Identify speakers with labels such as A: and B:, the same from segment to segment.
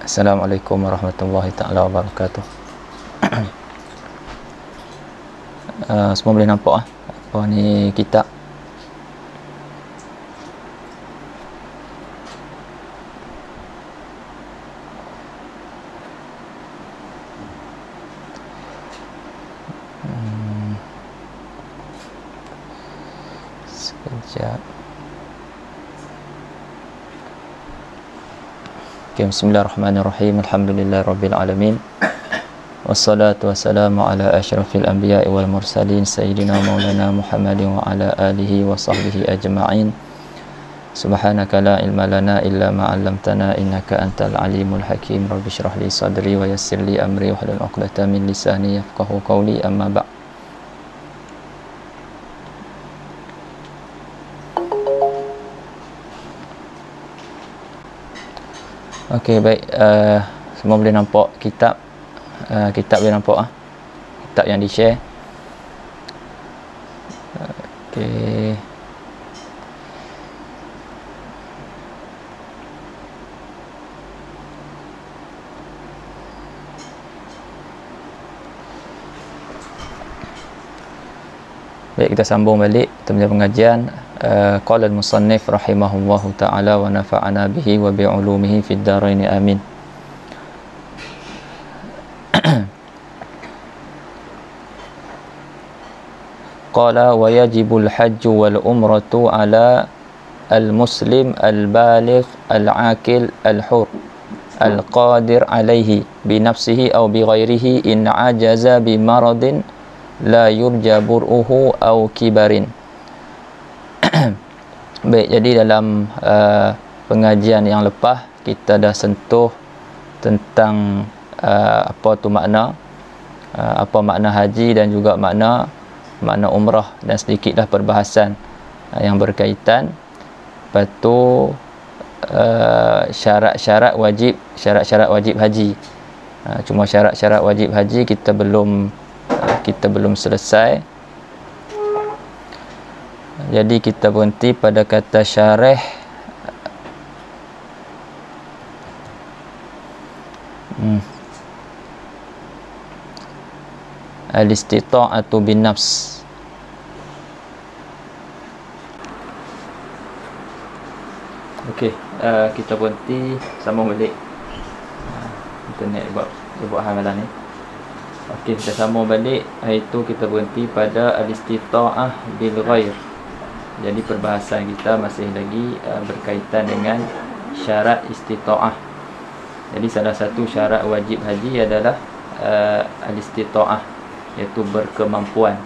A: Assalamualaikum warahmatullahi taala wabarakatuh. Semua boleh nampak apa ni kitab. Sekejap. Okay, bismillahirrahmanirrahim. Alhamdulillahirabbil alamin. Wassalatu wassalamu ala asyrafil anbiya'i wal mursalin sayyidina maulana Muhammadin wa ala alihi wa sahbihi ajma'in. Subhanaka la ilma lana illa ma 'allamtana innaka antal alimul hakim. Rabbi shrah li sadri wa yassir li amri wahlul 'uqdatam min lisani yafqahu qawli. Amma ba'd. Okey, baik, semua boleh nampak kitab. Kitab boleh nampak kitab yang di-share. Okey. Baik, kita sambung balik kita punya pengajian. Qala al-musannif rahimahullahu ta'ala wa nafa'ana bihi wa bi'ulumihi fid dharain amin. Qala wa yajibul hajju wal umratu ala al-muslim al-baligh al-aqil al-hur al-qadir alayhi bi nafsihi aw bi ghairihi in ajaza bi maradin la yurja bur'uhu aw kibarin. Baik, jadi dalam pengajian yang lepas kita dah sentuh tentang apa tu makna, apa makna haji dan juga makna umrah, dan sedikitlah perbahasan yang berkaitan. Lepas tu syarat-syarat wajib haji. Cuma syarat-syarat wajib haji kita belum selesai. Jadi kita berhenti pada kata syarih al-istita'atu bin nafs. Okey, kita berhenti, sambung balik. Internet buat hamalan ni. Okey, kita sambung balik, iaitu kita berhenti pada al-istita'ah bil ghair. Jadi perbahasan kita masih lagi berkaitan dengan syarat istita'ah. Jadi salah satu syarat wajib haji adalah al-istita'ah, iaitu berkemampuan.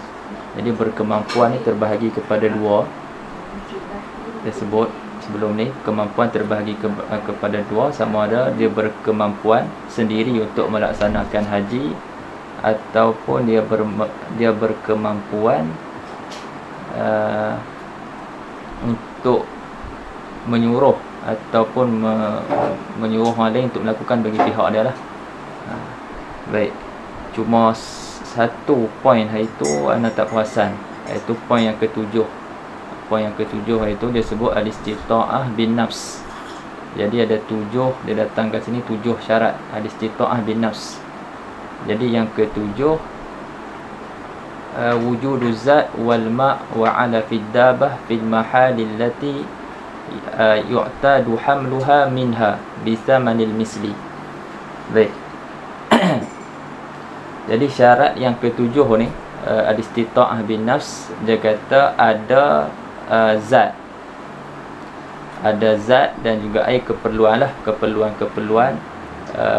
A: Jadi berkemampuan ni terbahagi kepada dua. Saya sebut sebelum ni, kemampuan terbahagi kepada dua, sama ada dia berkemampuan sendiri untuk melaksanakan haji, ataupun dia berkemampuan untuk menyuruh ataupun menyuruh orang lain untuk melakukan bagi pihak dia lah. Baik, cuma satu poin iaitu anda tak perasan, iaitu poin yang ketujuh. Poin yang ketujuh iaitu dia sebut al-istita'ah bin nafs. Jadi ada tujuh, dia datang kat sini tujuh syarat al-istita'ah bin nafs. Jadi yang ketujuh, wujudu zat wal ma' wa ala fid dabah fil mahal allati yu'tadu hamluha minha bi thamanil misli. Baik. Jadi syarat yang ketujuh ni, al-istita'ah bin nafs, dia kata ada zat. Ada zat dan juga air keperluan lah, keperluan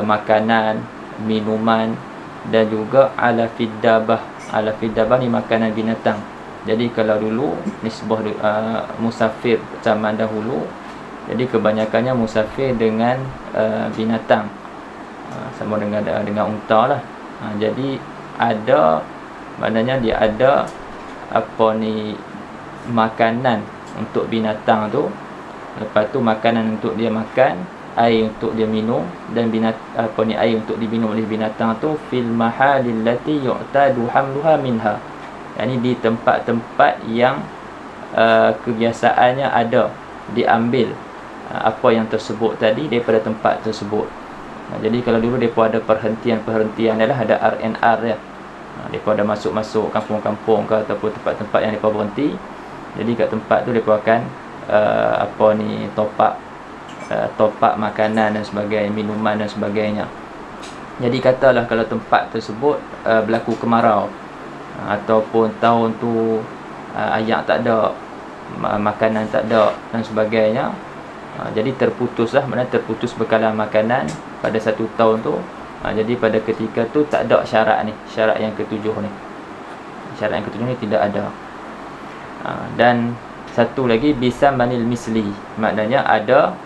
A: makanan, minuman, dan juga ala fid dabah. Ala fid dabah ni makanan binatang. Jadi kalau dulu nisbah musafir zaman dahulu, jadi kebanyakannya musafir dengan binatang, sama dengan unta lah. Jadi ada, maknanya dia ada apa ni, makanan untuk binatang tu. Lepas tu makanan untuk dia makan, air untuk dia minum, dan air untuk diminum oleh binatang tu fil mahalil lati yu'tadu hamluha minha. Yani di tempat-tempat yang kebiasaannya ada diambil apa yang tersebut tadi daripada tempat tersebut. Jadi kalau dulu mereka ada perhentian-perhentian adalah ada R&R ya. Mereka ada masuk-masuk kampung-kampung ke ataupun tempat-tempat yang mereka berhenti. Jadi kat tempat tu mereka akan top up makanan dan sebagainya, minuman dan sebagainya. Jadi katalah kalau tempat tersebut berlaku kemarau, ataupun tahun tu ayak tak ada, makanan tak ada dan sebagainya, jadi terputuslah, maknanya terputus bekalan makanan pada satu tahun tu. Jadi pada ketika tu tak ada syarat ni, syarat yang ketujuh ni. Syarat yang ketujuh ni tidak ada. Dan satu lagi, bisa manil misli, maknanya ada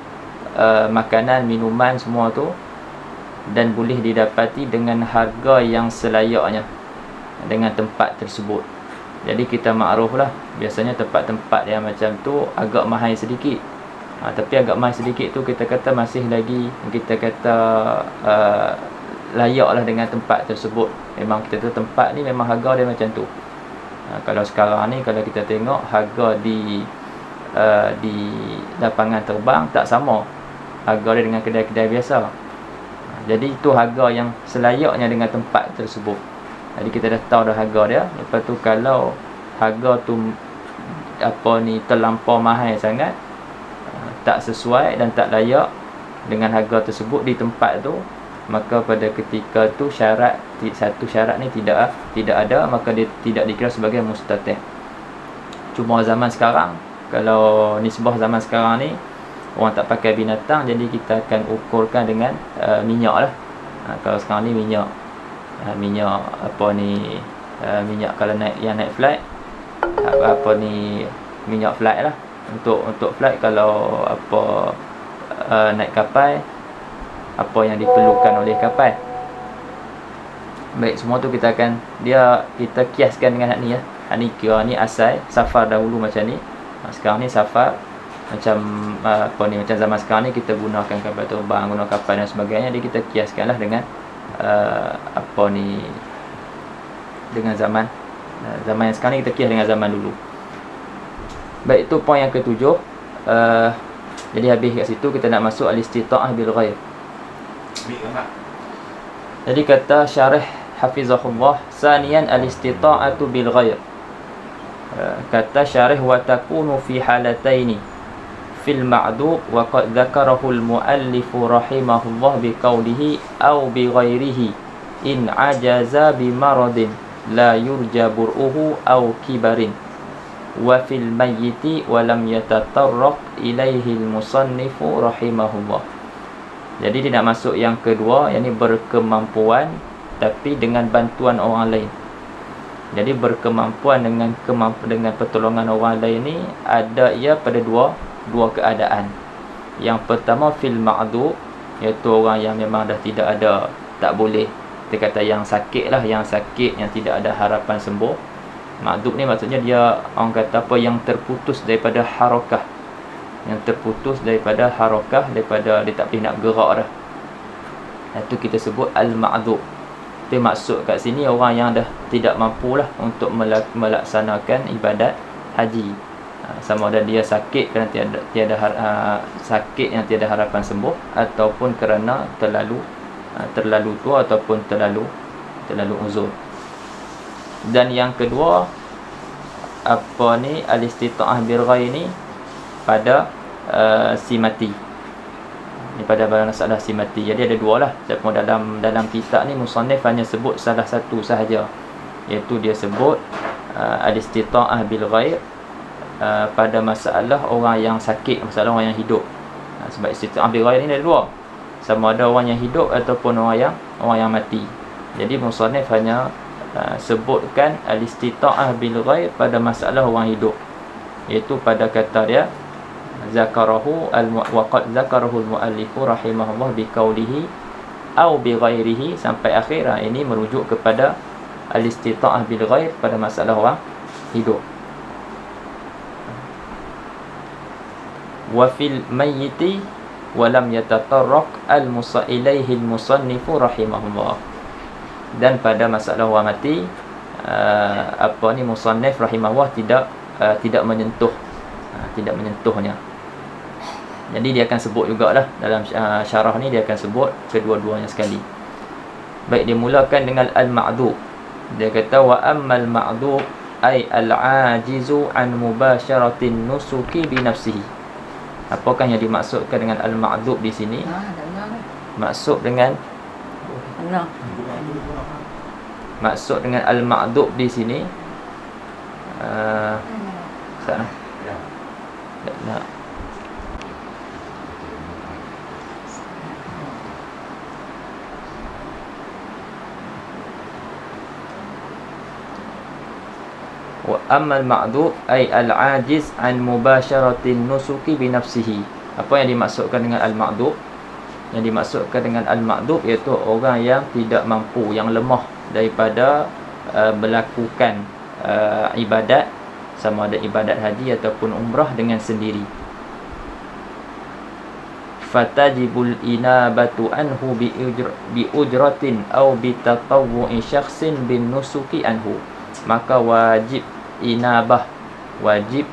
A: makanan, minuman semua tu dan boleh didapati dengan harga yang selayaknya dengan tempat tersebut. Jadi kita makruf lah, biasanya tempat-tempat yang macam tu agak mahal sedikit. Tapi agak mahal sedikit tu kita kata masih lagi, kita kata layak lah dengan tempat tersebut. Memang kita tu tempat ni memang harga dia macam tu. Kalau sekarang ni kalau kita tengok harga di lapangan terbang tak sama harga dia dengan kedai-kedai biasa. Jadi itu harga yang selayaknya dengan tempat tersebut. Jadi kita dah tahu dah harga dia. Lepas tu kalau harga tu terlampau mahal sangat, tak sesuai dan tak layak dengan harga tersebut di tempat tu, maka pada ketika tu satu syarat ni tidak ada, maka dia tidak dikira sebagai mustatih. Cuma zaman sekarang, kalau nisbah zaman sekarang ni orang tak pakai binatang, jadi kita akan ukurkan dengan minyak lah. Kalau sekarang ni minyak minyak kalau naik flight, minyak flight lah. Untuk flight, kalau naik kapal, apa yang diperlukan oleh kapal. Baik, semua tu kita kiaskan dengan ni ya. Ni kira ni asal safar dahulu macam ni. Sekarang ni safar macam macam zaman sekarang ni kita gunakan kapal terbang, guna kapal dan sebagainya. Jadi kita kiaskanlah dengan dengan zaman yang sekarang ni, kita kias dengan zaman dulu. Baik, itu poin yang ketujuh. Jadi habis kat situ, kita nak masuk al-istita'ah bil ghair. Jadi kata syarih hafizahullah, saniyan al-istita'atu bil ghair. Kata syarih, wa takunu fi halataini fil ma'dub wa qad dzakarahu al-muallif rahimahullah bi qawlihi aw bi ghairihi in ajaza bi maradin la yurja bur'uhu aw kibarin wa fil mayyiti wa lam yatatarraq ilaihi al-musannifu rahimahullah. Jadi dia nak masuk yang kedua, yakni berkemampuan tapi dengan bantuan orang lain. Jadi berkemampuan dengan pertolongan orang lain ni ada ia pada dua keadaan. Yang pertama fil ma'dub, iaitu orang yang memang dah tidak ada, tak boleh, kita kata yang sakit lah, yang tidak ada harapan sembuh. Ma'dub ni maksudnya dia, orang kata yang terputus daripada harakah, daripada dia tak boleh nak gerak dah. Itu kita sebut al-ma'dub. Tapi maksud kat sini orang yang dah tidak mampulah untuk melaksanakan ibadat haji. Sama ada dia sakit kerana sakit yang tiada harapan sembuh, ataupun kerana terlalu tua, ataupun terlalu uzur. Dan yang kedua, al-istita'ah bil ghair ni pada si mati. Ini pada masalah si mati. Jadi ada dua lah. Dalam kitab ni musannif hanya sebut salah satu sahaja, iaitu dia sebut al-istita'ah bil ghair pada masalah orang yang sakit, masalah orang yang hidup. Sebab istita'ah bil ghair ni ada dua, sama ada orang yang hidup ataupun orang yang mati. Jadi musannif hanya sebutkan al-istita'ah bil ghair pada masalah orang hidup, iaitu pada kata dia zakarahu wa qad zakarahu al-muallifu rahimahullah bi qawlihi aw bi ghairihi sampai akhir. Ini merujuk kepada al-istita'ah bil ghair pada masalah orang hidup. Wa fil mayyiti wa lam yatatarraq al-musa'ilaihi al-musannifu rahimahullah. Dan pada masalah orang mati, musannif rahimahullah tidak menyentuhnya. Jadi dia akan sebut jugalah dalam syarah ni, dia akan sebut kedua-duanya sekali. Baik, dia mulakan dengan al-ma'dhub. Dia kata wa ammal ma'dhub ay al-ajizu an mubasharatin nusuki bi nafsihi. Apakah yang dimaksudkan dengan al-ma'dhub di sini? Maksud dengan al-ma'dhub di sini sana. Nak wa ammal ma'dhub ay al-ajiz an mubasharatin nusuki bi nafsihi. Apa yang dimaksudkan dengan al-ma'dhub? Yang dimaksudkan dengan al-ma'dhub iaitu orang yang tidak mampu, yang lemah daripada melakukan ibadat, sama ada ibadat haji ataupun umrah dengan sendiri. Fatajibul inabatu anhu bi ujratin aw bi tatawwu'i syakhsin bin nusuki anhu. Maka wajib inabah, wajib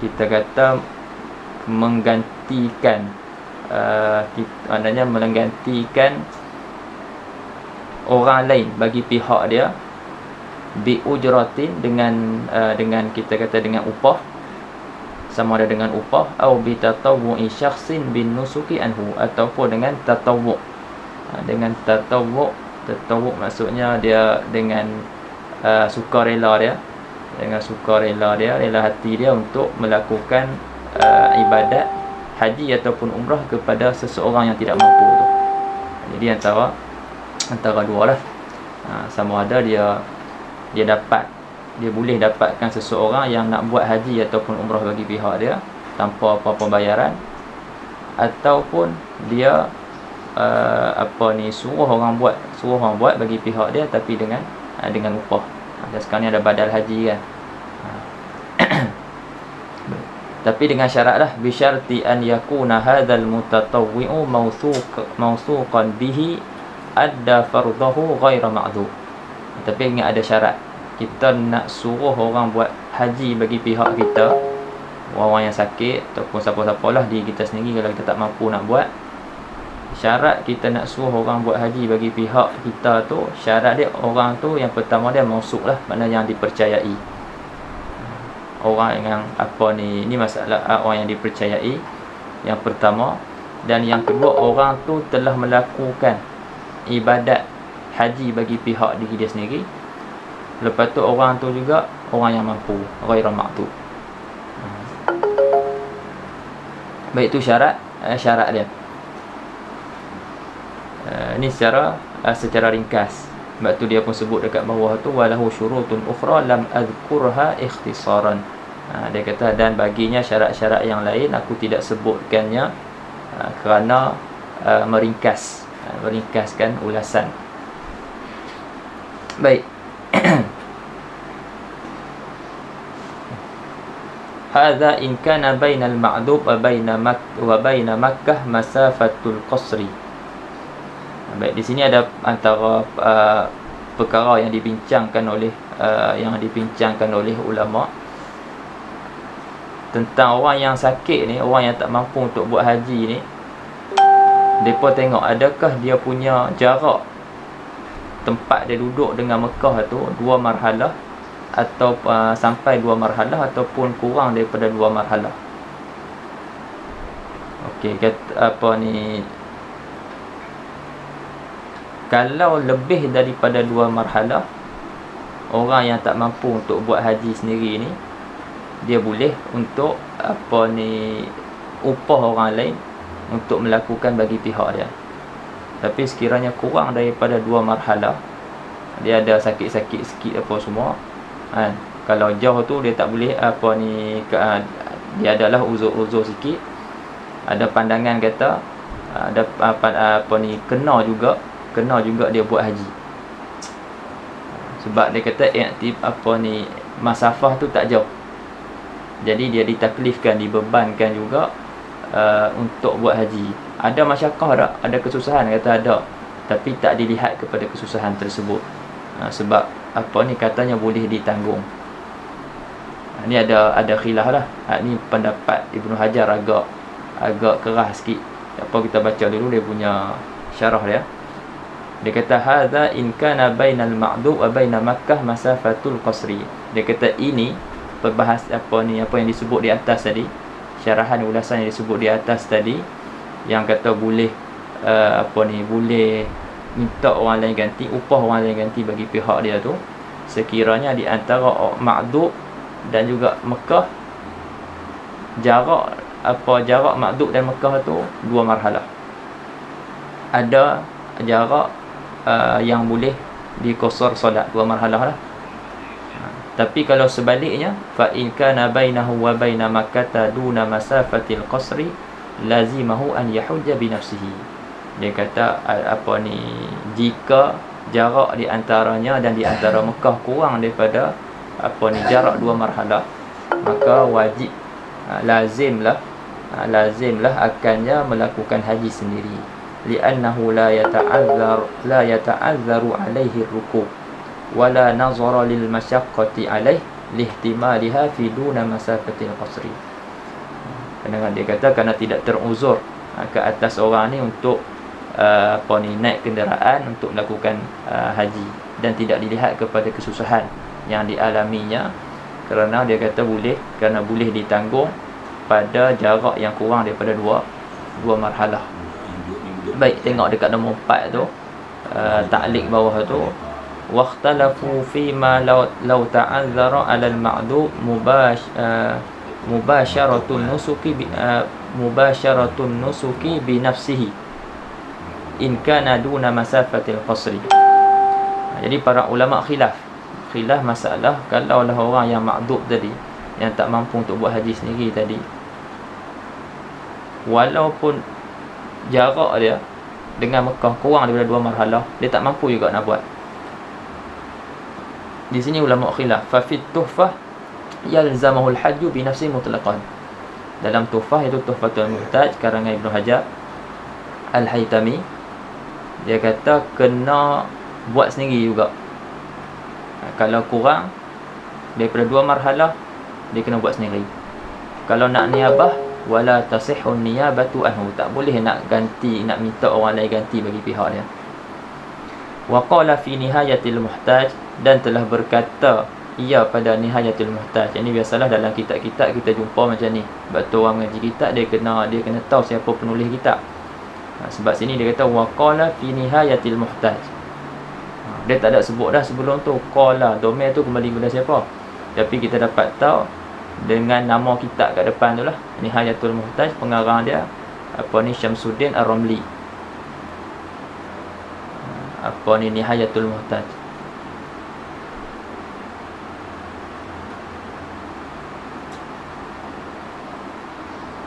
A: kita kata menggantikan, maknanya menggantikan orang lain bagi pihak dia, bi ujratin dengan kita kata dengan upah, sama ada dengan upah, atau bi tatawwu'i syakhsin bin nusuki anhu, ataupun dengan tatawwu'. Dengan tatawwu' maksudnya dia dengan sukarela dia, rela hati dia untuk melakukan ibadat haji ataupun umrah kepada seseorang yang tidak mampu tu. Jadi antara dua lah, sama ada dia boleh dapatkan seseorang yang nak buat haji ataupun umrah bagi pihak dia tanpa apa-apa bayaran, ataupun dia suruh orang buat bagi pihak dia tapi dengan upah. Dan sekarang ni ada badal haji kan. Tapi dengan syarat lah, bi syarti an yakuna hadzal mutatawwi'u mawsuqan bihi adda fardahu ghaira ma'dhub. Tapi ingat ada syarat. Kita nak suruh orang buat haji bagi pihak kita, orang yang sakit ataupun siapa-siapalah, diri kita sendiri kalau kita tak mampu nak buat. Syarat kita nak suruh orang buat haji bagi pihak kita tu, syarat dia orang tu yang pertama dia mausuk lah, maknanya yang dipercayai. Orang yang ni masalah orang yang dipercayai yang pertama. Dan yang kedua, orang tu telah melakukan ibadat haji bagi pihak diri dia sendiri. Lepas tu orang tu juga orang yang mampu, ghairu ma'dhub. Baik, itu syarat dia. Ini secara ringkas. Sebab tu dia pun sebut dekat bawah tu, walahu syurutun ukhra lam adhkurha ikhtisaran. Dia kata, dan baginya syarat-syarat yang lain aku tidak sebutkannya kerana meringkaskan ulasan. Baik. Hadza in kana bainal ma'dhub wa baina Makkah masafatul qasri. Baik, di sini ada antara perkara yang dibincangkan oleh ulama tentang orang yang sakit ni, orang yang tak mampu untuk buat haji ni. Depa tengok adakah dia punya jarak tempat dia duduk dengan Mekah tu 2 marhalah atau sampai 2 marhalah ataupun kurang daripada 2 marhalah. Okey, kalau lebih daripada 2 marhalah, orang yang tak mampu untuk buat haji sendiri ni, dia boleh untuk upah orang lain untuk melakukan bagi pihak dia. Tapi sekiranya kurang daripada 2 marhalah, dia ada sakit-sakit sikit apa semua kan, kalau jauh tu dia tak boleh dia adalah uzur-uzur sikit, ada pandangan kata ada kena juga dia buat haji. Sebab dia kata masafah tu tak jauh, jadi dia ditaklifkan, dibebankan juga untuk buat haji. Ada masyakkah tak? Ada kesusahan? Kata ada, tapi tak dilihat kepada kesusahan tersebut. Sebab katanya boleh ditanggung. Ni ada khilaf lah. Ni pendapat Ibnu Hajar agak keras sikit. Apa kita baca dulu dia punya syarah dia. Dia kata hadza in kana bainal ma'dub wa baina Makkah masafatul qasri. Dia kata ini perbahas apa yang disebut di atas tadi, syarahan ulasan yang disebut di atas tadi, yang kata boleh boleh minta orang lain ganti, upah orang lain ganti bagi pihak dia tu, sekiranya di antara Ma'dub dan juga Mekah, jarak Ma'dub dan Mekah tu 2 marhalah. Ada jarak yang boleh dikosor solat 2 marhalah lah. Tapi kalau sebaliknya, fa in kana bainahu wa baina Makkah duna masafatil qasri lazimahu an yahujja bi nafsihi. Dia kata jika jarak di antaranya dan di antara Mekah kurang daripada jarak 2 marhalah, maka wajib lazimlah akannya melakukan haji sendiri, li'annahu la yata'azzaru alaihi ruku' wala nazara lil masyaqqati alaih lihtimaliha fi duna masafatil qasri. Kerana dia kata kerana tidak teruzur ke atas orang ni untuk naik kenderaan untuk melakukan haji, dan tidak dilihat kepada kesusahan yang dialaminya, kerana dia kata boleh ditanggung pada jarak yang kurang daripada 2 marhalah. Baik, tengok dekat nombor 4 tu, ta'liq bawah tu, waqtalafu fi ma law ta'azzara 'ala al-ma'dub mubasyaratun nusuki bi nafsihi in kana duna masafatil qasri. Jadi para ulama khilaf masalah kalau lah orang yang ma'dub tadi, yang tak mampu untuk buat haji sendiri tadi, walaupun jarak dia dengan Mekah kurang daripada 2 marhalah, dia tak mampu juga nak buat. Di sini ulama khilaf. Fa fit tuhfah yalzamahul hajju bi nafsi mutlaqan. Dalam tuhfah, itu Tuhfatul Muhtaj karangan Ibnu Hajar Al-Haytami, dia kata kena buat sendiri juga. Kalau kurang daripada 2 marhalah, dia kena buat sendiri. Kalau nak niyabah, wala tasihhu niyabatu anhu, tak boleh nak minta orang lain ganti bagi pihak dia. Wa qala fi nihayatil muhtaj, dan telah berkata ia pada nihayatul muhtaj. Ini biasalah dalam kitab-kitab kita jumpa macam ni. Sebab tu orang mengaji kitab dia kena tahu siapa penulis kitab. Sebab sini dia kata wa qala fi nihayatil muhtaj. Dia tak ada sebut dah sebelum tu qala, domain tu kembali kepada siapa. Tapi kita dapat tahu dengan nama kitab kat depan tu lah, Nihayatul Muhtaj, pengarang dia Syamsuddin Ar-Ramli. Nihayatul Muhtaj.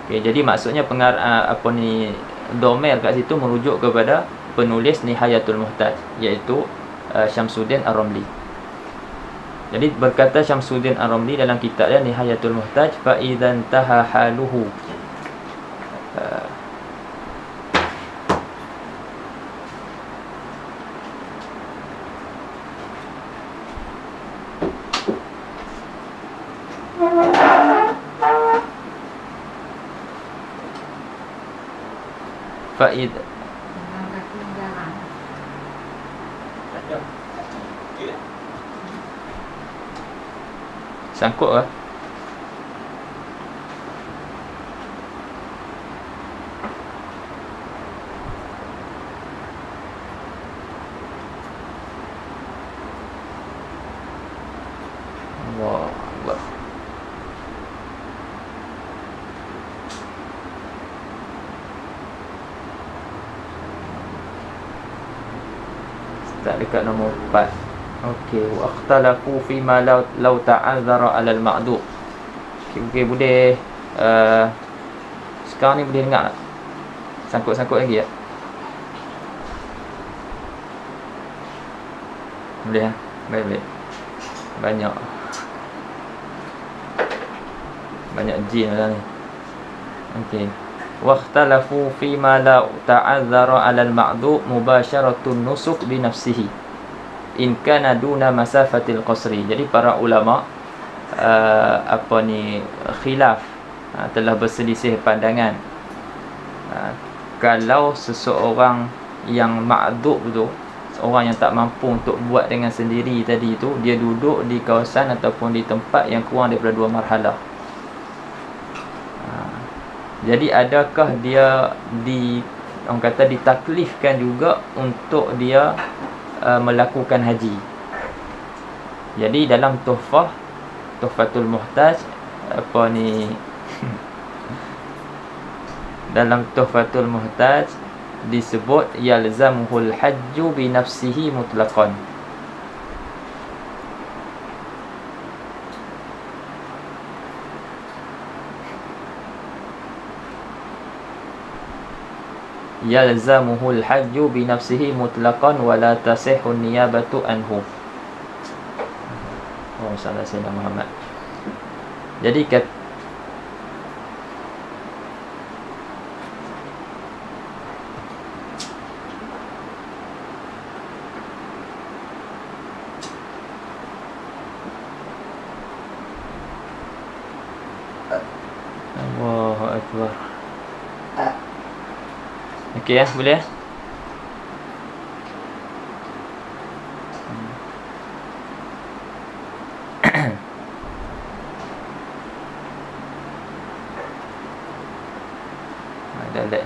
A: Okey, jadi maksudnya domain kat situ merujuk kepada penulis Nihayatul Muhtaj, iaitu Syamsuddin Ar-Ramli. Jadi berkata Syamsuddin Ar-Ramli dalam kitab dia Nihayatul Muhtaj, fa idzan taha haluhu, faid sangkut lah. Allah Allah. Start dekat nombor 4. Okey, wa ikhtalafu fi ma law ta'azzara 'ala al-ma'dub. Okey, boleh sekarang ni boleh dengar tak? Sangkut-sangkut lagi ya? Boleh ya? Baik. Banyak jin dalam ni. Okey. Wa ikhtalafu fi ma law ta'azzara 'ala al-ma'dub mubasyaratun nusuk bi nafsihi in kana duna masafatil qasri. Jadi para ulama apa ni, khilaf, telah berselisih pandangan. Kalau seseorang yang ma'dzub tu, seorang yang tak mampu untuk buat dengan sendiri tadi tu, dia duduk di kawasan ataupun di tempat yang kurang daripada 2 marhalah. Jadi adakah dia orang kata ditaklifkan juga untuk dia melakukan haji? Jadi dalam Tuhfatul Muhtaj, apa ni dalam Tuhfatul Muhtaj disebut yalzamuhul hajju bi nafsihi mutlaqan. Yalzamuhul hajju bi nafsihi mutlaqan wa la tasihhu niyabatu anhu. Oh, salah saya Muhammad. Jadi Allahu Akbar. Okey ya, boleh ya?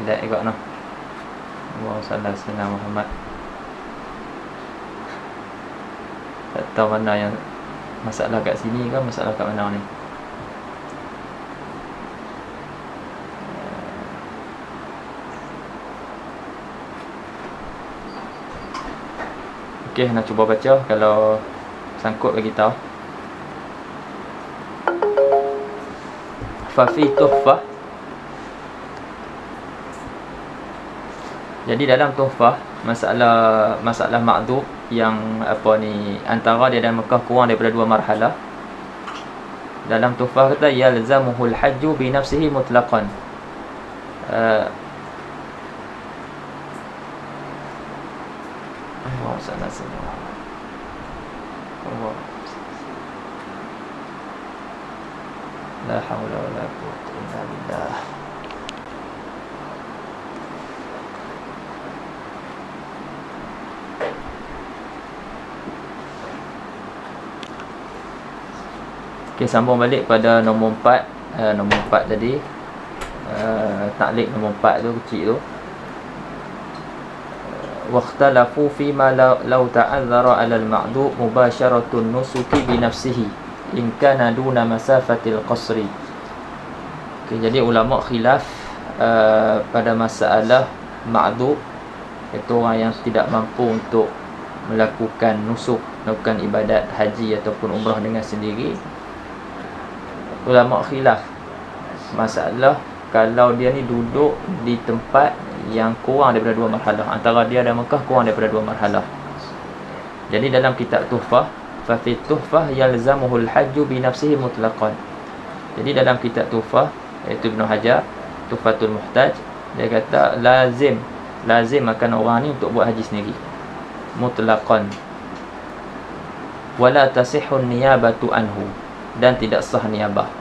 A: Dah ikut noh. Allahumma salli ala Muhammad. Tak tahu mana yang masalah kat sini ke masalah kat mana ni. Okey, nak cuba baca, kalau sangkut bagi tahu. Fa fi tuhfah. Jadi dalam tuhfah, masalah ma'dzub yang apa ni, antara dia dan Mekah kurang daripada 2 marhalah. Dalam tuhfah kata yalzamuhul hajju bi nafsihi mutlaqan. La haula wala quwwata illa billah. Okey, sambung balik pada nombor 4. Nombor 4 tadi, taklid nombor 4 tu kecil tu. Waqtalafu fi ma law ta'azzara 'ala al-ma'dub mubasharatun nusuki bi nafsihi in kana duna masafatil qasri. Okey, jadi ulama khilaf pada masalah ma'dub, iaitu orang yang tidak mampu untuk melakukan nusuk, melakukan ibadat haji ataupun umrah dengan sendiri. Ulama khilaf masalah kalau dia ni duduk di tempat yang kurang daripada 2 marhalah, antara dia dan Mekah kurang daripada 2 marhalah. Jadi dalam kitab Tuhfah, fa fi tuhfah yalzamuhul hajju bi nafsihi mutlaqan. Jadi dalam kitab Tuhfah, iaitu Ibn Hajar, Tuhfatul Muhtaj, dia kata lazim akan orang ni untuk buat haji sendiri mutlaqan, wala tasihhu niyabatu anhu, dan tidak sah niyabah.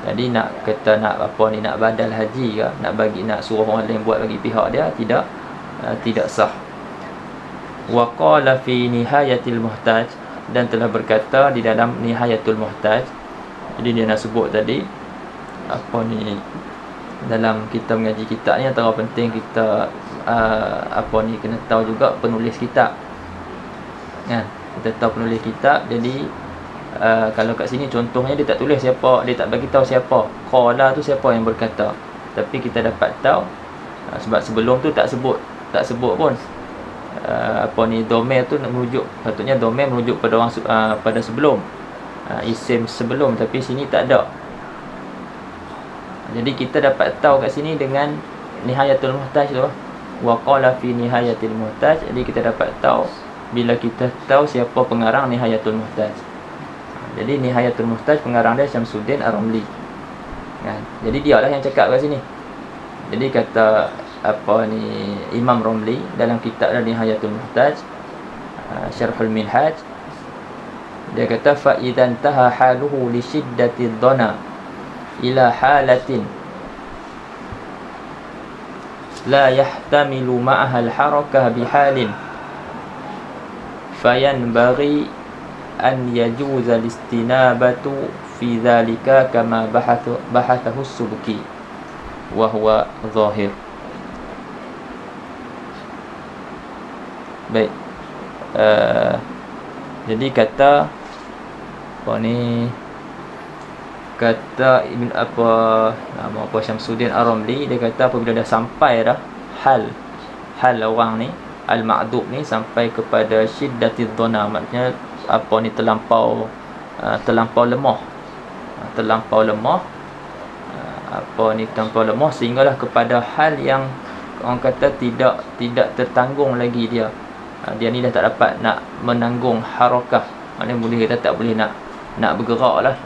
A: Jadi nak kata nak apa ni, nak badal haji ke, nak suruh orang lain buat bagi pihak dia, tidak sah. Wa qala fi nihayatil muhtaj, dan telah berkata di dalam nihayatul muhtaj. Jadi dia nak sebut tadi apa ni, dalam kita mengaji kitab ni antara penting kita apa ni, kena tahu juga penulis kitab. Kan? Kita tahu penulis kitab. Jadi kalau kat sini contohnya dia tak tulis siapa, dia tak bagi tahu siapa qala tu, siapa yang berkata, tapi kita dapat tahu sebab sebelum tu tak sebut pun apa ni, domain tu merujuk, patutnya domain merujuk pada orang pada sebelum, isim sebelum, tapi sini tak ada. Jadi kita dapat tahu kat sini dengan nihayatul muhtaj tu, wa qala fi nihayatil muhtaj. Jadi kita dapat tahu bila kita tahu siapa pengarang nihayatul muhtaj. Jadi nihayatul muhtaj pengarang dia Syamsuddin Ar-Ramli. Kan? Jadi dialah yang cakap kat sini. Jadi kata apa ni, Imam Ramli dalam kitab Nihayatul Muhtaj, Syarhul Minhaj, Dia kata fa idzan taha haluhu li shiddati dhana ila halatin la yahtamilu ma'aha al-harakah bihalin fayanbaghi an yajuza al-istinabatu fi dhalika kama bahathahu as-Subki wa huwa zahir. Baik, jadi kata kata nama Syamsuddin Ar-Ramli, dia kata apabila dah sampai dah hal orang ni al-ma'dub ni sampai kepada syiddatid dhana, maknanya terlampau lemah, terlampau lemah sehinggalah kepada hal yang orang kata tidak tertanggung lagi dia ni dah tak dapat nak menanggung harakah, maknanya boleh kita tak boleh nak bergerak lah,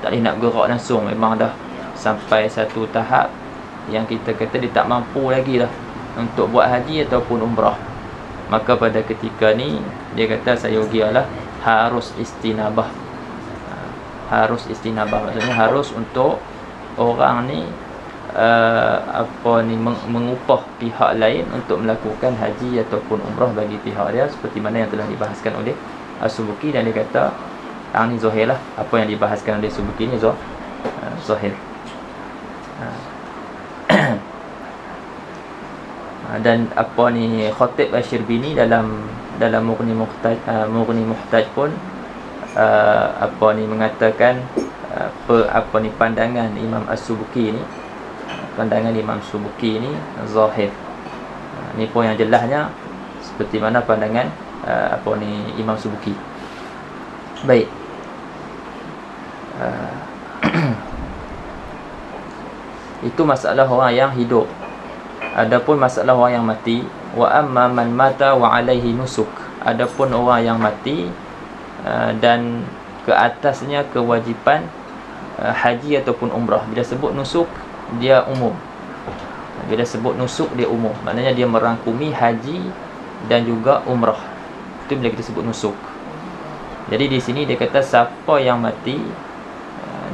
A: tak boleh nak bergerak langsung, memang dah sampai satu tahap yang kita kata dia tak mampu lagi lah untuk buat haji ataupun umrah. Maka pada ketika ni dia kata sayogialah harus istinabah, maksudnya harus untuk orang ni mengupah pihak lain untuk melakukan haji ataupun umrah bagi pihak dia, seperti mana yang telah dibahaskan oleh As-Subki. Dan dia kata ni zahir lah, apa yang dibahaskan oleh Subki ni zahir. Dan Khatib Asy-Syirbini dalam Mughni Muhtaj pun mengatakan pandangan Imam As-Subki ni, pandangan Imam Subki ni zahir. Ni pun yang jelasnya seperti mana pandangan Imam Subki. Baik. Itu masalah orang yang hidup. Adapun masalah orang yang mati, wa amma man mata wa alaihi nusuk. Adapun orang yang mati dan ke atasnya kewajipan haji ataupun umrah. Bila sebut nusuk dia umum. Bila sebut nusuk dia umum, maknanya dia merangkumi haji dan juga umrah. Itu bila kita sebut nusuk. Jadi di sini dia kata siapa yang mati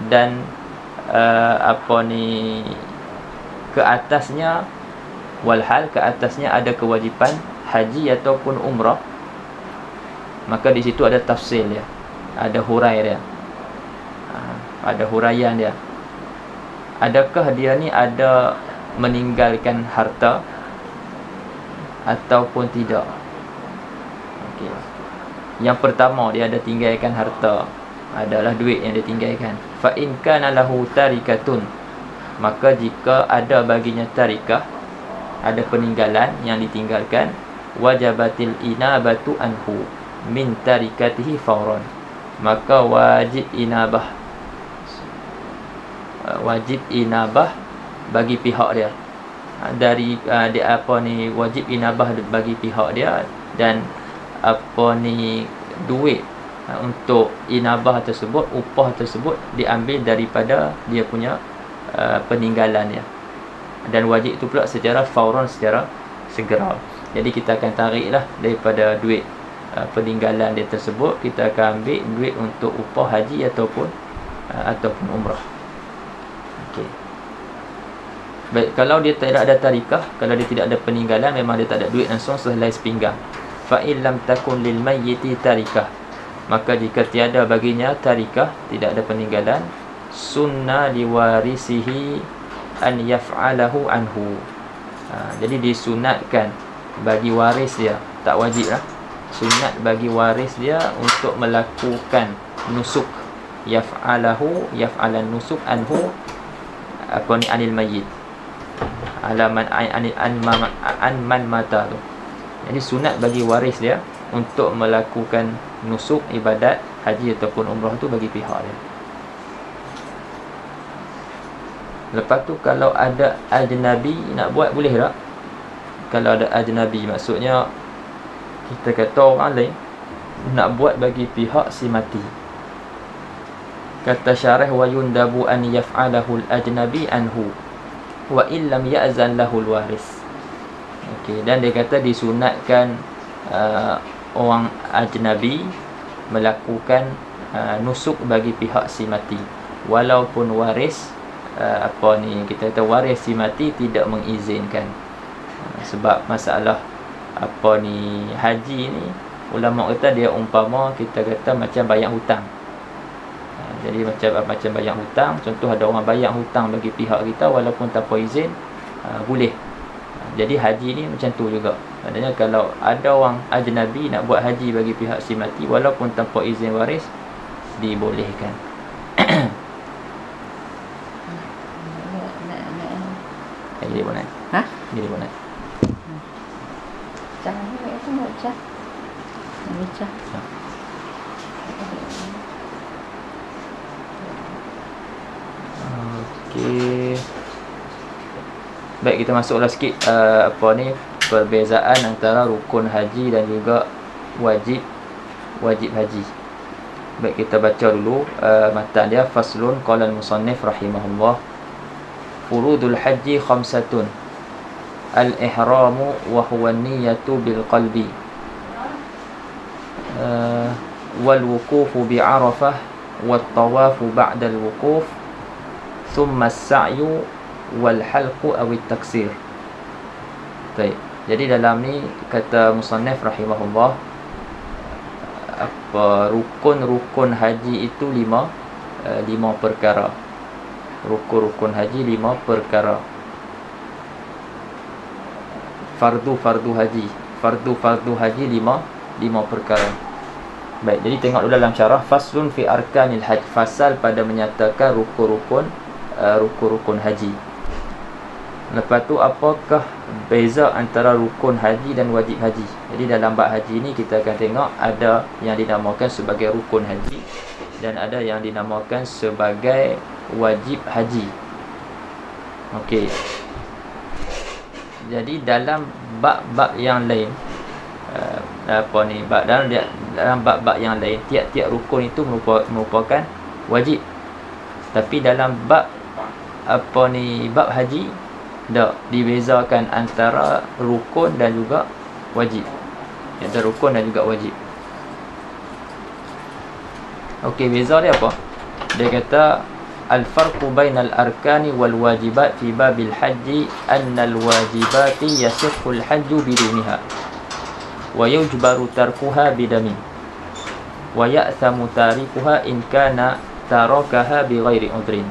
A: dan ke atasnya walhal ke atasnya ada kewajipan haji ataupun umrah, maka di situ ada tafsil dia, ada hurai dia, ada huraian dia. Adakah dia ni ada meninggalkan harta ataupun tidak? Okey. Yang pertama, dia ada tinggalkan harta, adalah duit yang dia tinggalkan. Fa in kana lahu tarikatun, maka jika ada baginya tarikah, ada peninggalan yang ditinggalkan, wajabatil inabatu anhu min tarikatihi fawran, maka wajib inabah bagi pihak dia. Wajib inabah bagi pihak dia, dan duit untuk inabah tersebut, upah tersebut diambil daripada dia punya peninggalan dia. Dan wajib itu pula secara fauran, secara segera. Jadi kita akan tariklah daripada duit peninggalan dia tersebut, kita akan ambil duit untuk upah haji ataupun umrah. Okey. Baik, kalau dia tidak ada tarikah, kalau dia tidak ada peninggalan, memang dia tak ada duit langsung sehelai sepinggang. Fa in lam takun lil mayyiti tarikah, maka jika tiada baginya tarikah, tidak ada peninggalan, sunna liwarisihi an yaf'alahu anhu. Jadi disunatkan bagi waris dia, tak wajib lah, sunat bagi waris dia untuk melakukan nusuk, yaf'alan nusuk anhu anil mayyit, alaman an man mata tu. Jadi sunat bagi waris dia untuk melakukan nusuk, ibadat haji ataupun umrah tu bagi pihak dia. Lepas tu kalau ada ajnabi nak buat, boleh tak? Kalau ada ajnabi, maksudnya kita kata orang lain nak buat bagi pihak si mati. Kata syarah, wa yundabu an yaf'alahu al-ajnabi anhu wa illam ya'zan lahu al-waris. Okey, dan dia kata disunatkan orang ajnabi melakukan nusuk bagi pihak si mati, walaupun waris kita kata waris si mati tidak mengizinkan. Sebab masalah haji ni, ulama kata dia umpama kita kata macam bayar hutang. Jadi macam bayar hutang. Contoh ada orang bayar hutang bagi pihak kita walaupun tanpa izin, boleh. Jadi haji ni macam tu juga. Maknanya kalau ada orang ajnabi nak buat haji bagi pihak si mati walaupun tanpa izin waris, dibolehkan. Jadi boleh.
B: Ha?
A: Jadi boleh.
B: Jangan buat itu, nak cah. Nak cah.
A: Okey. Baik, kita masuklah sikit perbezaan antara rukun haji dan juga wajib haji. Baik, kita baca dulu matan dia. Faslun, qala al-musannif rahimahullah, furudul haji khamsatun, al-ihramu wa huwa an-niyatu bil qalbi, wal wuqufu bi Arafah, wat tawafu ba'da al-wuquf, thumma as-sa'yu wal halqu aw at-taksir. Baik, jadi dalam ni kata musannif rahimahullah, rukun haji itu lima perkara. Rukun haji 5 perkara. Fardu haji 5 perkara. Baik, jadi tengok dulu dalam syarah. Faslun fi arkanil hajj, fasal pada menyatakan rukun haji. Lepas tu, apakah beza antara rukun haji dan wajib haji? Jadi dalam bab haji ni kita akan tengok ada yang dinamakan sebagai rukun haji dan ada yang dinamakan sebagai wajib haji. Okey. Jadi dalam bab-bab yang lain, dalam bab-bab yang lain, tiap-tiap rukun itu merupakan wajib. Tapi dalam bab bab haji, dak dibezakan antara rukun dan juga wajib. Antara rukun dan juga wajib. Okey, beza dia apa? Dia kata al-farqu bainal arkani wal wajibat fi babil haji anna al-wajibati yasihhu al-hajju biduniha wa yujbaru tarkuha bidamin wa ya'thamu tarikuha in kana tarakaha bighairi udrin.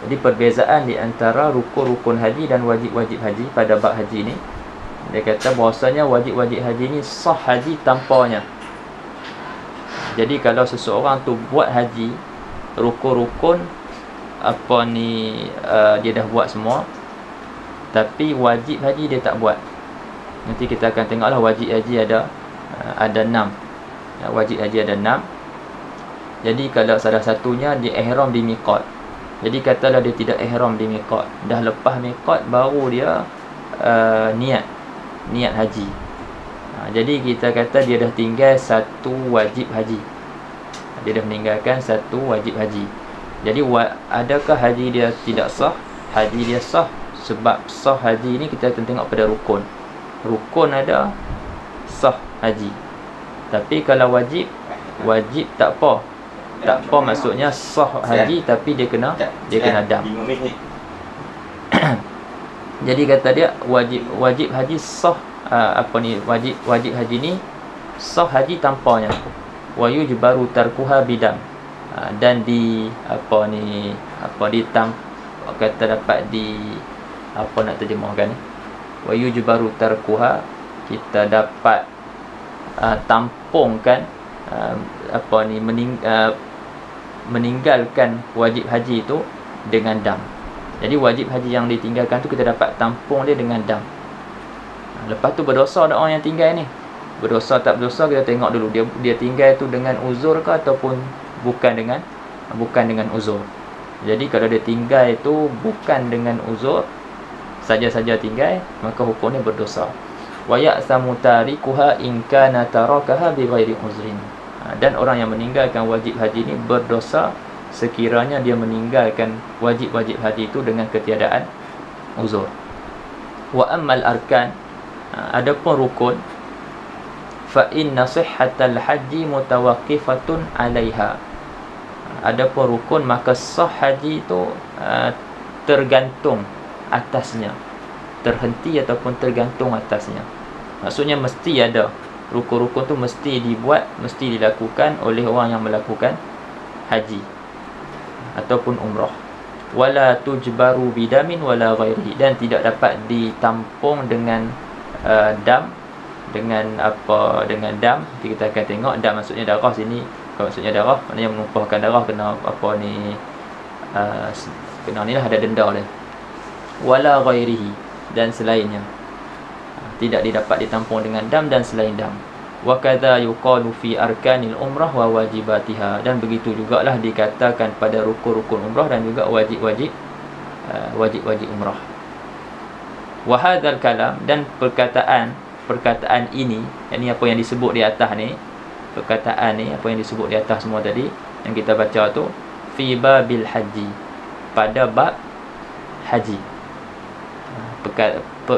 A: Jadi perbezaan di antara rukun haji dan wajib haji pada bab haji ni, dia kata bahawasanya wajib haji ni sah haji tanpanya. Jadi kalau seseorang tu buat haji, rukun dia dah buat semua, tapi wajib haji dia tak buat. Nanti kita akan tengoklah wajib haji ada 6. Wajib haji ada 6. Jadi kalau salah satunya dia ihram di miqat. Jadi katalah dia tidak ihram di miqat, dah lepas miqat baru dia niat haji. Jadi kita kata dia dah tinggal satu wajib haji. Dia dah meninggalkan satu wajib haji. Jadi adakah haji dia tidak sah? Haji dia sah. Sebab sah haji ni kita akan tengok pada rukun. Rukun ada, sah haji. Tapi kalau wajib tak apa. Tak apa maksudnya sah haji tapi dia kena dam. Jadi kata dia wajib haji sah wajib haji ni sah haji tanpanya. Wa yujbaru tarkuha bidam. Dan kata dapat nak terjemahkan ni. Wa yujbaru tarkuha, kita dapat tampungkan meninggalkan wajib haji itu dengan dam. Jadi wajib haji yang ditinggalkan tu kita dapat tampung dia dengan dam. Lepas tu berdosa ada orang yang tinggal ni. Berdosa tak berdosa kita tengok dulu dia tinggal tu dengan uzur ke ataupun bukan dengan uzur. Jadi kalau dia tinggal itu bukan dengan uzur, saja-saja tinggal, maka hukumnya berdosa. Wa ya'samu tarikuha in kana tarakaha bighairi uzrin. Dan orang yang meninggalkan wajib haji ni berdosa sekiranya dia meninggalkan wajib haji itu dengan ketiadaan uzur. Wa ammal arkan, adapun rukun, fa inna sihhatal haji mutawaqqifatun 'alaiha. Adapun rukun, maka sah haji itu tergantung atasnya, terhenti ataupun tergantung atasnya. Maksudnya mesti ada rukun-rukun tu, mesti dibuat, mesti dilakukan oleh orang yang melakukan haji ataupun umrah. Wala tujbaru bidamin wala ghairihi, dan tidak dapat ditampung dengan dam, dengan apa, dengan dam. Nanti kita akan tengok dam maksudnya darah sini. Kalau maksudnya darah, maknanya menumpahkan darah, kena apa ni, kena ni lah, ada denda dia. Wala ghairihi, dan selainnya, tidak didapat ditampung dengan dam dan selain dam. Wa kadza yuqalu fi arkanil umrah wa wajibatiha, dan begitu jugalah dikatakan pada rukun-rukun umrah dan juga wajib-wajib umrah. Wa hadzal kalam, dan perkataan ini, yakni apa yang disebut di atas ni, perkataan ni, apa yang disebut di atas semua tadi yang kita baca tu, fi babil haji, pada bab haji.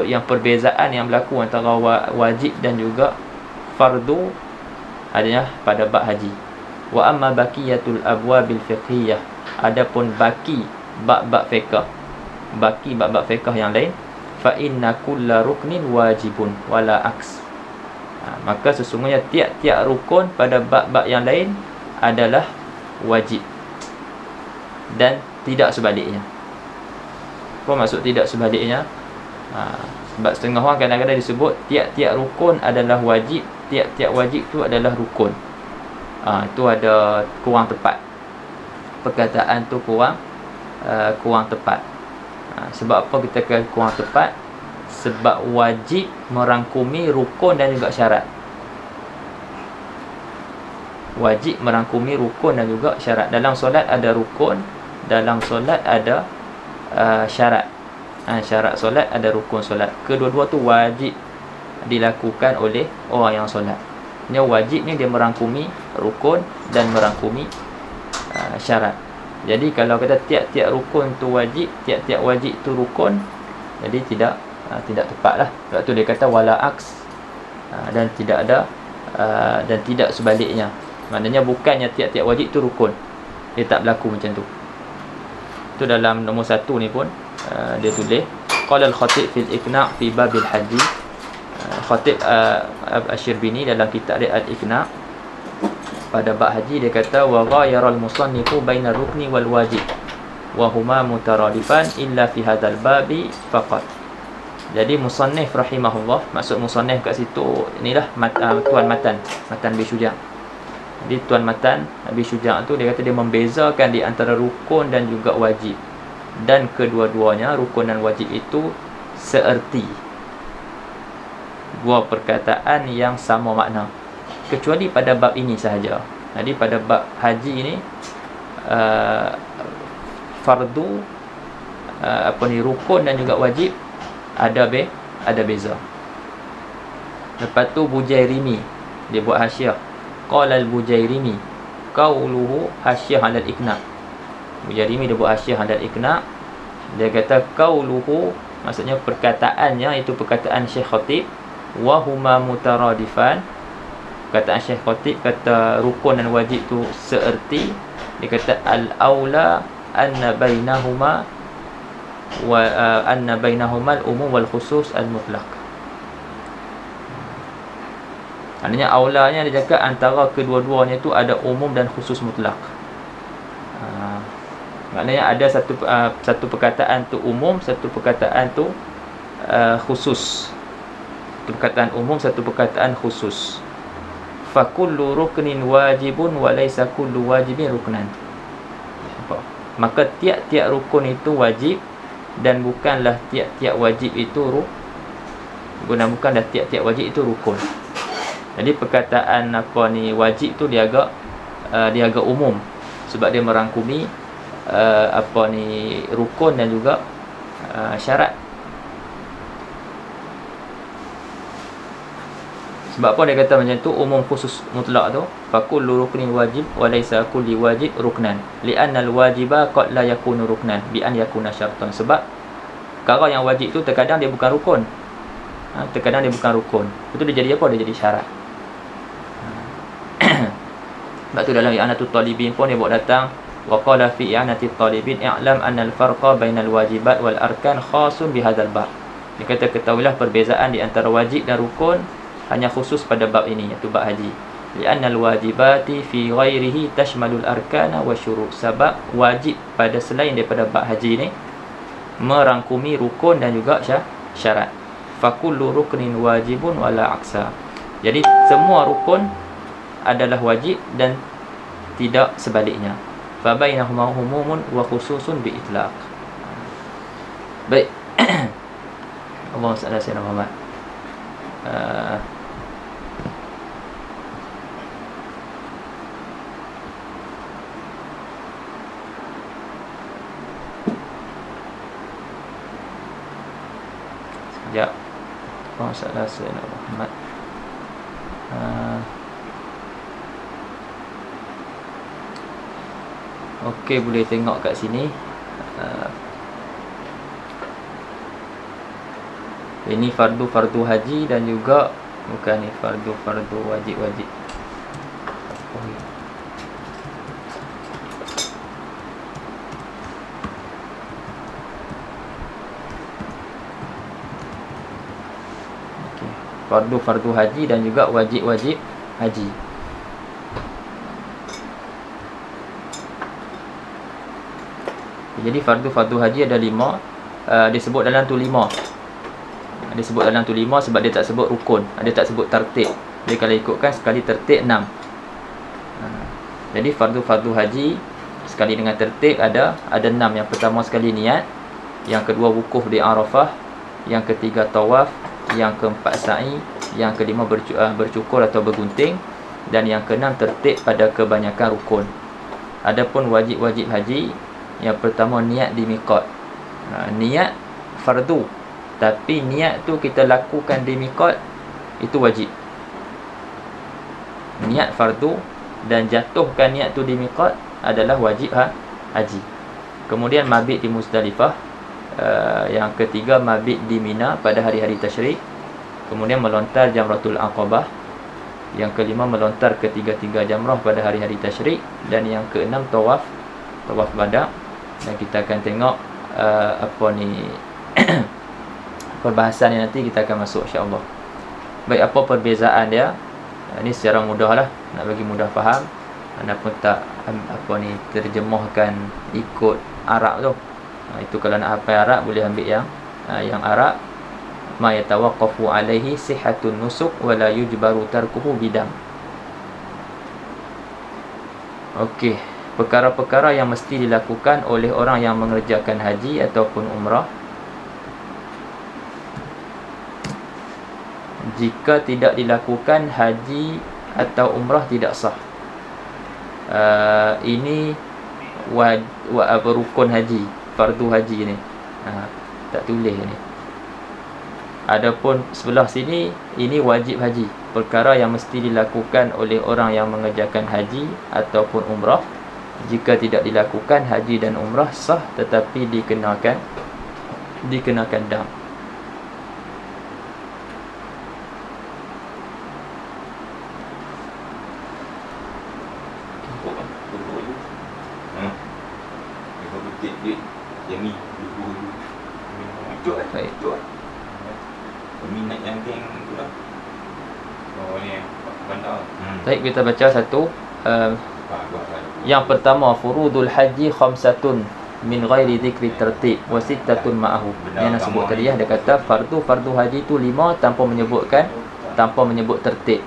A: Yang perbezaan yang berlaku antara wajib dan juga fardu adanya pada bab haji. Wa amma baqiyatul abwabil fiqhiyah, adapun baki bab-bab fiqh, baki bab-bab fiqh yang lain, fa inna kulla ruknin wajibun wala aks. Maka sesungguhnya tiap-tiap rukun pada bab-bab yang lain adalah wajib, dan tidak sebaliknya. Apa maksud tidak sebaliknya? Sebab setengah orang kadang-kadang disebut tiap-tiap rukun adalah wajib, tiap-tiap wajib tu adalah rukun. Itu ada kurang tepat. Perkataan tu kurang tepat. Sebab apa kita kata kurang tepat? Sebab wajib merangkumi rukun dan juga syarat. Wajib merangkumi rukun dan juga syarat. Dalam solat ada rukun, dalam solat ada syarat. Syarat solat, ada rukun solat. Kedua-dua tu wajib dilakukan oleh orang yang solat. Ini wajib ni dia merangkumi rukun dan merangkumi syarat. Jadi kalau kata tiap-tiap rukun tu wajib, tiap-tiap wajib tu rukun, jadi tidak tepat lah. Sebab tu dia kata wala aks, dan tidak ada dan tidak sebaliknya. Maknanya bukannya tiap-tiap wajib tu rukun, dia tak berlaku macam tu. Itu dalam nombor 1 ni pun dia tulis qala al-khatib fil iqna' fi babil haji. Khatib Asy-Syirbini dalam kitab dia al-iqna' pada bab haji, dia kata wa ghayara al-musannifu baina rukni wal wajib wa huma mutaradifan illa fi hadzal babi faqat. Jadi musannif rahimahullah, maksud musannif kat situ inilah tuan matan Abi Syuja'. Jadi tuan matan Abi Syuja' tu dia kata dia membezakan di antara rukun dan juga wajib, dan kedua-duanya rukun dan wajib itu seerti, dua perkataan yang sama makna, kecuali pada bab ini sahaja. Jadi pada bab haji ini fardu rukun dan juga wajib ada beza. Lepas tu Bujairimi dia buat hasyiah, qala al-Bujairimi qauluhu hasyiah 'ala al-iqna'. Bujairimi dia buat hasyiah 'ala al-iqna'. Dia kata qauluhu, maksudnya perkataannya itu perkataan Syekh Khatib, wa huma mutaradifan. Perkataan Syekh Khatib kata rukun dan wajib tu seerti. Dia kata al-aula anna bainahuma wa anna bainahuma al-umum wal khusus al-mutlaq. Maknanya aulanya dia cakap antara kedua-duanya tu ada umum dan khusus mutlak. Maknanya ada satu perkataan tu umum, satu perkataan tu khusus. Satu perkataan umum, satu perkataan khusus. Fa kullu ruknin wajibun wa laysa kullu wajibin ruknan. Maka tiap-tiap rukun itu wajib, dan bukanlah tiap-tiap wajib itu bukanlah tiap-tiap wajib itu rukun. Jadi perkataan wajib tu dia agak umum, sebab dia merangkumi rukun dan juga syarat. Sebab apa dia kata macam tu, umum khusus mutlak tu, fa kullu ruknin wajib wa laysa kulli wajib ruknan li'anna al-wajiba qad la yakunu ruknan bi an yakuna syartan. Sebab perkara yang wajib tu terkadang dia bukan rukun. Terkadang dia bukan rukun. Itu dia jadi apa? Dia jadi syarat. Sebab tu dalam I'anatul Talibin pun dia buat datang Wa qala fi i'anati talibin i'lam anna al-farqa bainal wajibat wal arkan khasun bi hadzal bab. Dia kata ketahuilah perbezaan di antara wajib dan rukun hanya khusus pada bab ini, iaitu bab haji. Li'anna al-wajibati fi ghairihi tashmalul arkana wa syurut. Sebab wajib pada selain daripada bab haji ni merangkumi rukun dan juga syarat. Fa kullu ruknin wajibun wala aksa. Jadi semua rukun adalah wajib dan tidak sebaliknya. Fa bainahuma umumun wa khususun bi itlaq. Baik. Allahumma salli ala sayyidina Muhammad. Sekejap. Allahumma salli ala sayyidina Muhammad. Okey, boleh tengok kat sini. Ini fardu haji dan juga bukan ni fardu wajib. Okey. Fardu haji dan juga wajib haji. Jadi fardu haji ada 5. Disebut dalam tu 5. Disebut dalam tu 5 sebab dia tak sebut rukun, dia tak sebut tertib. Jadi kalau ikutkan sekali tertib 6. Jadi fardu haji sekali dengan tertib ada 6. Yang pertama sekali niat, yang kedua wukuf di Arafah, yang ketiga tawaf, yang keempat sa'i, yang kelima bercukur atau bergunting, dan yang keenam tertib pada kebanyakan rukun. Adapun wajib haji, yang pertama niat di miqat. Niat fardu, tapi niat tu kita lakukan di miqat, itu wajib. Niat fardu dan jatuhkan niat tu di miqat adalah wajib haji. Kemudian mabit di Muzdalifah. Yang ketiga mabit di Mina pada hari-hari tasyrik. Kemudian melontar jamratul aqabah. Yang kelima melontar ketiga-tiga jamrah pada hari-hari tasyrik. Dan yang keenam tawaf badak. Dan kita akan tengok perbahasan ni nanti kita akan masuk insya-Allah. Baik, apa perbezaan dia? Ini secara mudah lah, nak bagi mudah faham. Anda pun tak terjemahkan ikut Arab tu. Itu kalau nak hafal Arab boleh ambil yang Arab. Ma yatawaqqafu alaihi sihhatun nusuk wa la yujbaru tarkuhu bidam. Okey, perkara-perkara yang mesti dilakukan oleh orang yang mengerjakan haji ataupun umrah. Jika tidak dilakukan, haji atau umrah tidak sah. Ini rukun haji, fardu haji ni. Tak tulis ni. Adapun sebelah sini, ini wajib haji, perkara yang mesti dilakukan oleh orang yang mengerjakan haji ataupun umrah. Jika tidak dilakukan, haji dan umrah sah, tetapi dikenakan dam. Baik, kita baca satu. Yang pertama, furudul haji khamsatun min ghairi dzikri tertib wa sittatun ma'ahu. Yang nak sebut tadi dia kata fardu haji tu 5 tanpa menyebut tertib.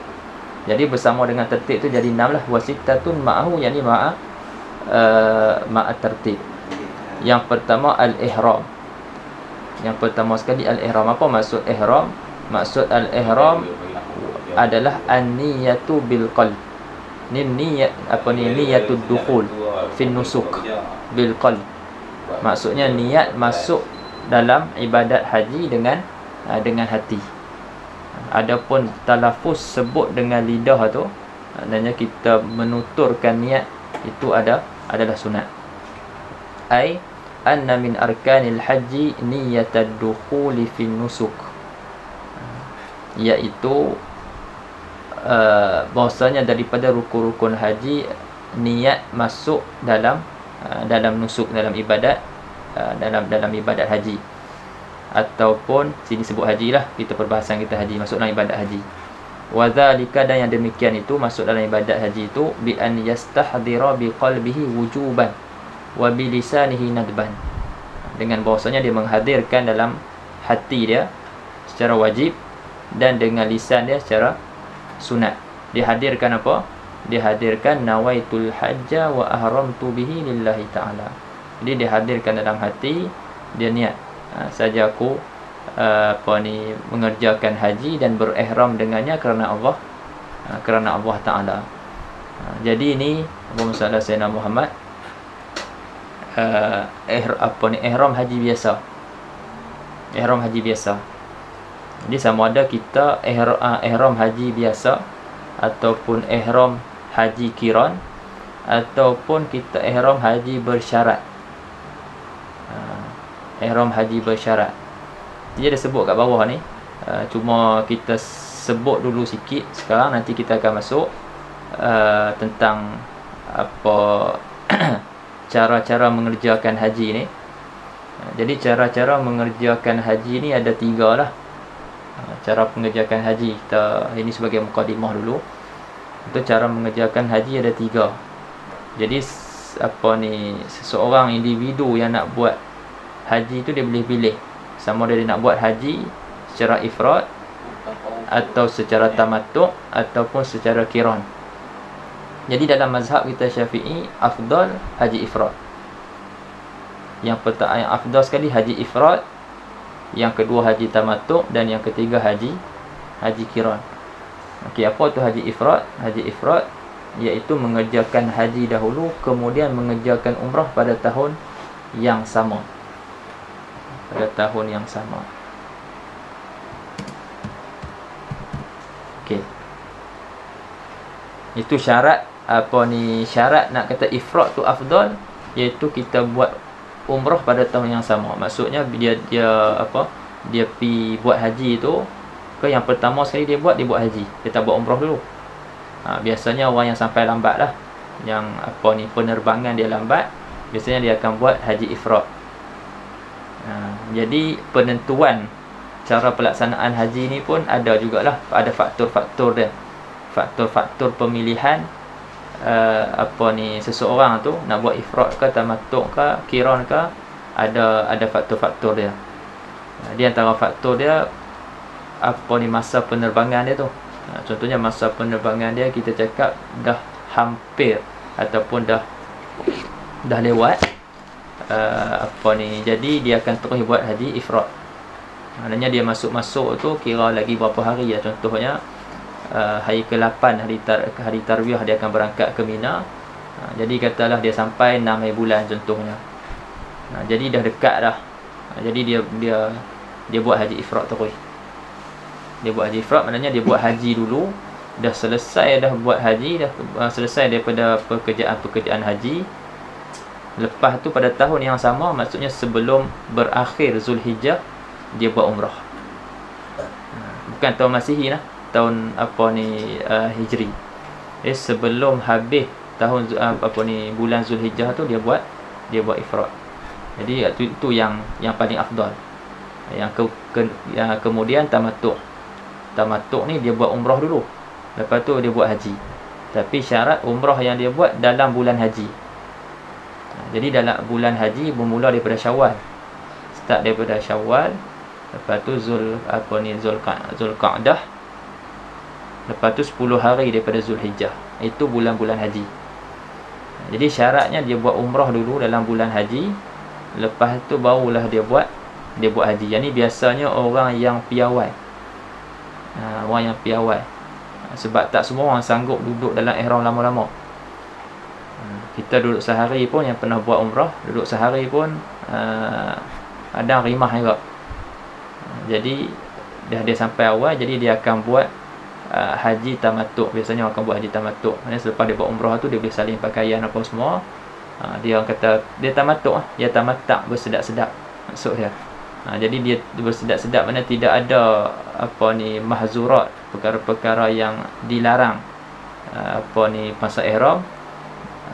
A: Jadi bersama dengan tertib tu jadi 6 lah. Wa sittatun ma'ahu, yakni ma'a tertib. Yang pertama al-ihram. Yang pertama sekali al-ihram. Apa maksud ihram? Maksud al-ihram adalah an-niyatu bil qalb. Ni niat niyatud dukhul fin nusuk bil qalb. Maksudnya niat masuk dalam ibadat haji dengan hati. Adapun talaffuz sebut dengan lidah tu, maknanya kita menuturkan niat, itu adalah sunat. Ai anna min arkanil haji niyatud dukhuli fin nusuk, iaitu bahasanya daripada rukun-rukun haji niat masuk dalam dalam nusuk, dalam ibadat, dalam ibadat haji. Ataupun sini sebut haji lah, kita perbahasan kita haji, masuk dalam ibadat haji. Wa dzalika, dan yang demikian itu masuk dalam ibadat haji itu bi an yastahdira bi qalbihi wujuban wa bi lisanihi nadban, dengan bahasanya dia menghadirkan dalam hati dia secara wajib dan dengan lisan dia secara sunat. Dia hadirkan apa? Dia hadirkan nawaitul hajja wa ahramtu bihi lillahi ta'ala. Jadi dia hadirkan dalam hati, dia niat, saja aku mengerjakan haji dan berihram dengannya kerana Allah, Ta'ala. Jadi ini Allahumma salli ala sayyidina Muhammad, ihram haji biasa. Ihram haji biasa. Jadi sama ada kita ihram haji biasa ataupun ihram haji qiran ataupun kita ihram haji bersyarat. Ihram haji bersyarat. Dia dah sebut kat bawah ni, cuma kita sebut dulu sikit sekarang, nanti kita akan masuk tentang apa cara-cara mengerjakan haji ni. Jadi cara-cara mengerjakan haji ni ada 3 lah. Cara mengerjakan haji, kita ini sebagai mukadimah dulu. Untuk cara mengerjakan haji ada 3. Jadi seseorang individu yang nak buat haji tu dia boleh pilih sama ada dia nak buat haji secara ifrad atau secara tamattu' ataupun secara qiran. Jadi dalam mazhab kita Syafi'i, afdal haji ifrad. Yang afdal sekali haji ifrad, yang kedua haji tamattu', dan yang ketiga haji qiran. Okey, apa tu haji ifrad? Haji ifrad iaitu mengerjakan haji dahulu kemudian mengerjakan umrah pada tahun yang sama. Okey. Itu syarat syarat nak kata ifrad tu afdal, iaitu kita buat umrah pada tahun yang sama. Maksudnya dia pi buat haji tu yang pertama sekali dia buat haji. Dia tak buat umrah dulu. Biasanya orang yang sampai lambat lah, yang penerbangan dia lambat, biasanya dia akan buat haji ifrad. Jadi penentuan cara pelaksanaan haji ni pun ada jugalah, ada faktor-faktor dia. Faktor-faktor pemilihan seseorang tu nak buat ifrad ke, tamattu' ke, qiran ke, ada faktor-faktor dia. Di antara faktor dia masa penerbangan dia tu. Contohnya masa penerbangan dia kita cakap dah hampir ataupun dah lewat, jadi dia akan terus buat haji ifrad. Maknanya dia masuk tu kira lagi berapa hari ya. Contohnya hari ke-8 hari tarwiyah dia akan berangkat ke Mina. Jadi katalah dia sampai 6 hari bulan contohnya. Jadi dah dekat dah. Jadi dia buat haji ifrad terus. Dia buat haji ifrad maknanya dia buat haji dulu, dah selesai dah buat haji, dah selesai daripada pekerjaan haji. Lepas tu pada tahun yang sama, maksudnya sebelum berakhir Zulhijjah, dia buat umrah. Bukan tahun Masihi lah, tahun Hijri. Sebelum habis tahun bulan Zulhijjah tu dia buat ifrad. Jadi itu yang paling afdal. Yang kemudian tamattu'. Tamattu' ni dia buat umrah dulu, lepas tu dia buat haji. Tapi syarat umrah yang dia buat dalam bulan haji. Jadi dalam bulan haji bermula daripada Syawal. Start daripada Syawal, lepas tu Zulqa'dah, lepas tu 10 hari daripada Zulhijjah. Itu bulan-bulan haji. Jadi syaratnya dia buat umrah dulu dalam bulan haji, lepas tu barulah dia buat haji. Yang ni biasanya orang yang piawai. Sebab tak semua orang sanggup duduk dalam ihram lama-lama. Kita duduk sehari pun, yang pernah buat umrah duduk sehari pun ada rimah juga. Jadi dah dia sampai awal, jadi dia akan buat haji tamattu'. Biasanya orang akan buat haji tamattu'. Maksudnya selepas dia buat umrah tu dia boleh salin pakaian apa semua. Dia orang kata dia tamattu', dia tamatta', bersedap-sedap maksud dia. Jadi dia bersedap-sedap, mana tidak ada mahzurat, perkara-perkara yang dilarang masa ihram,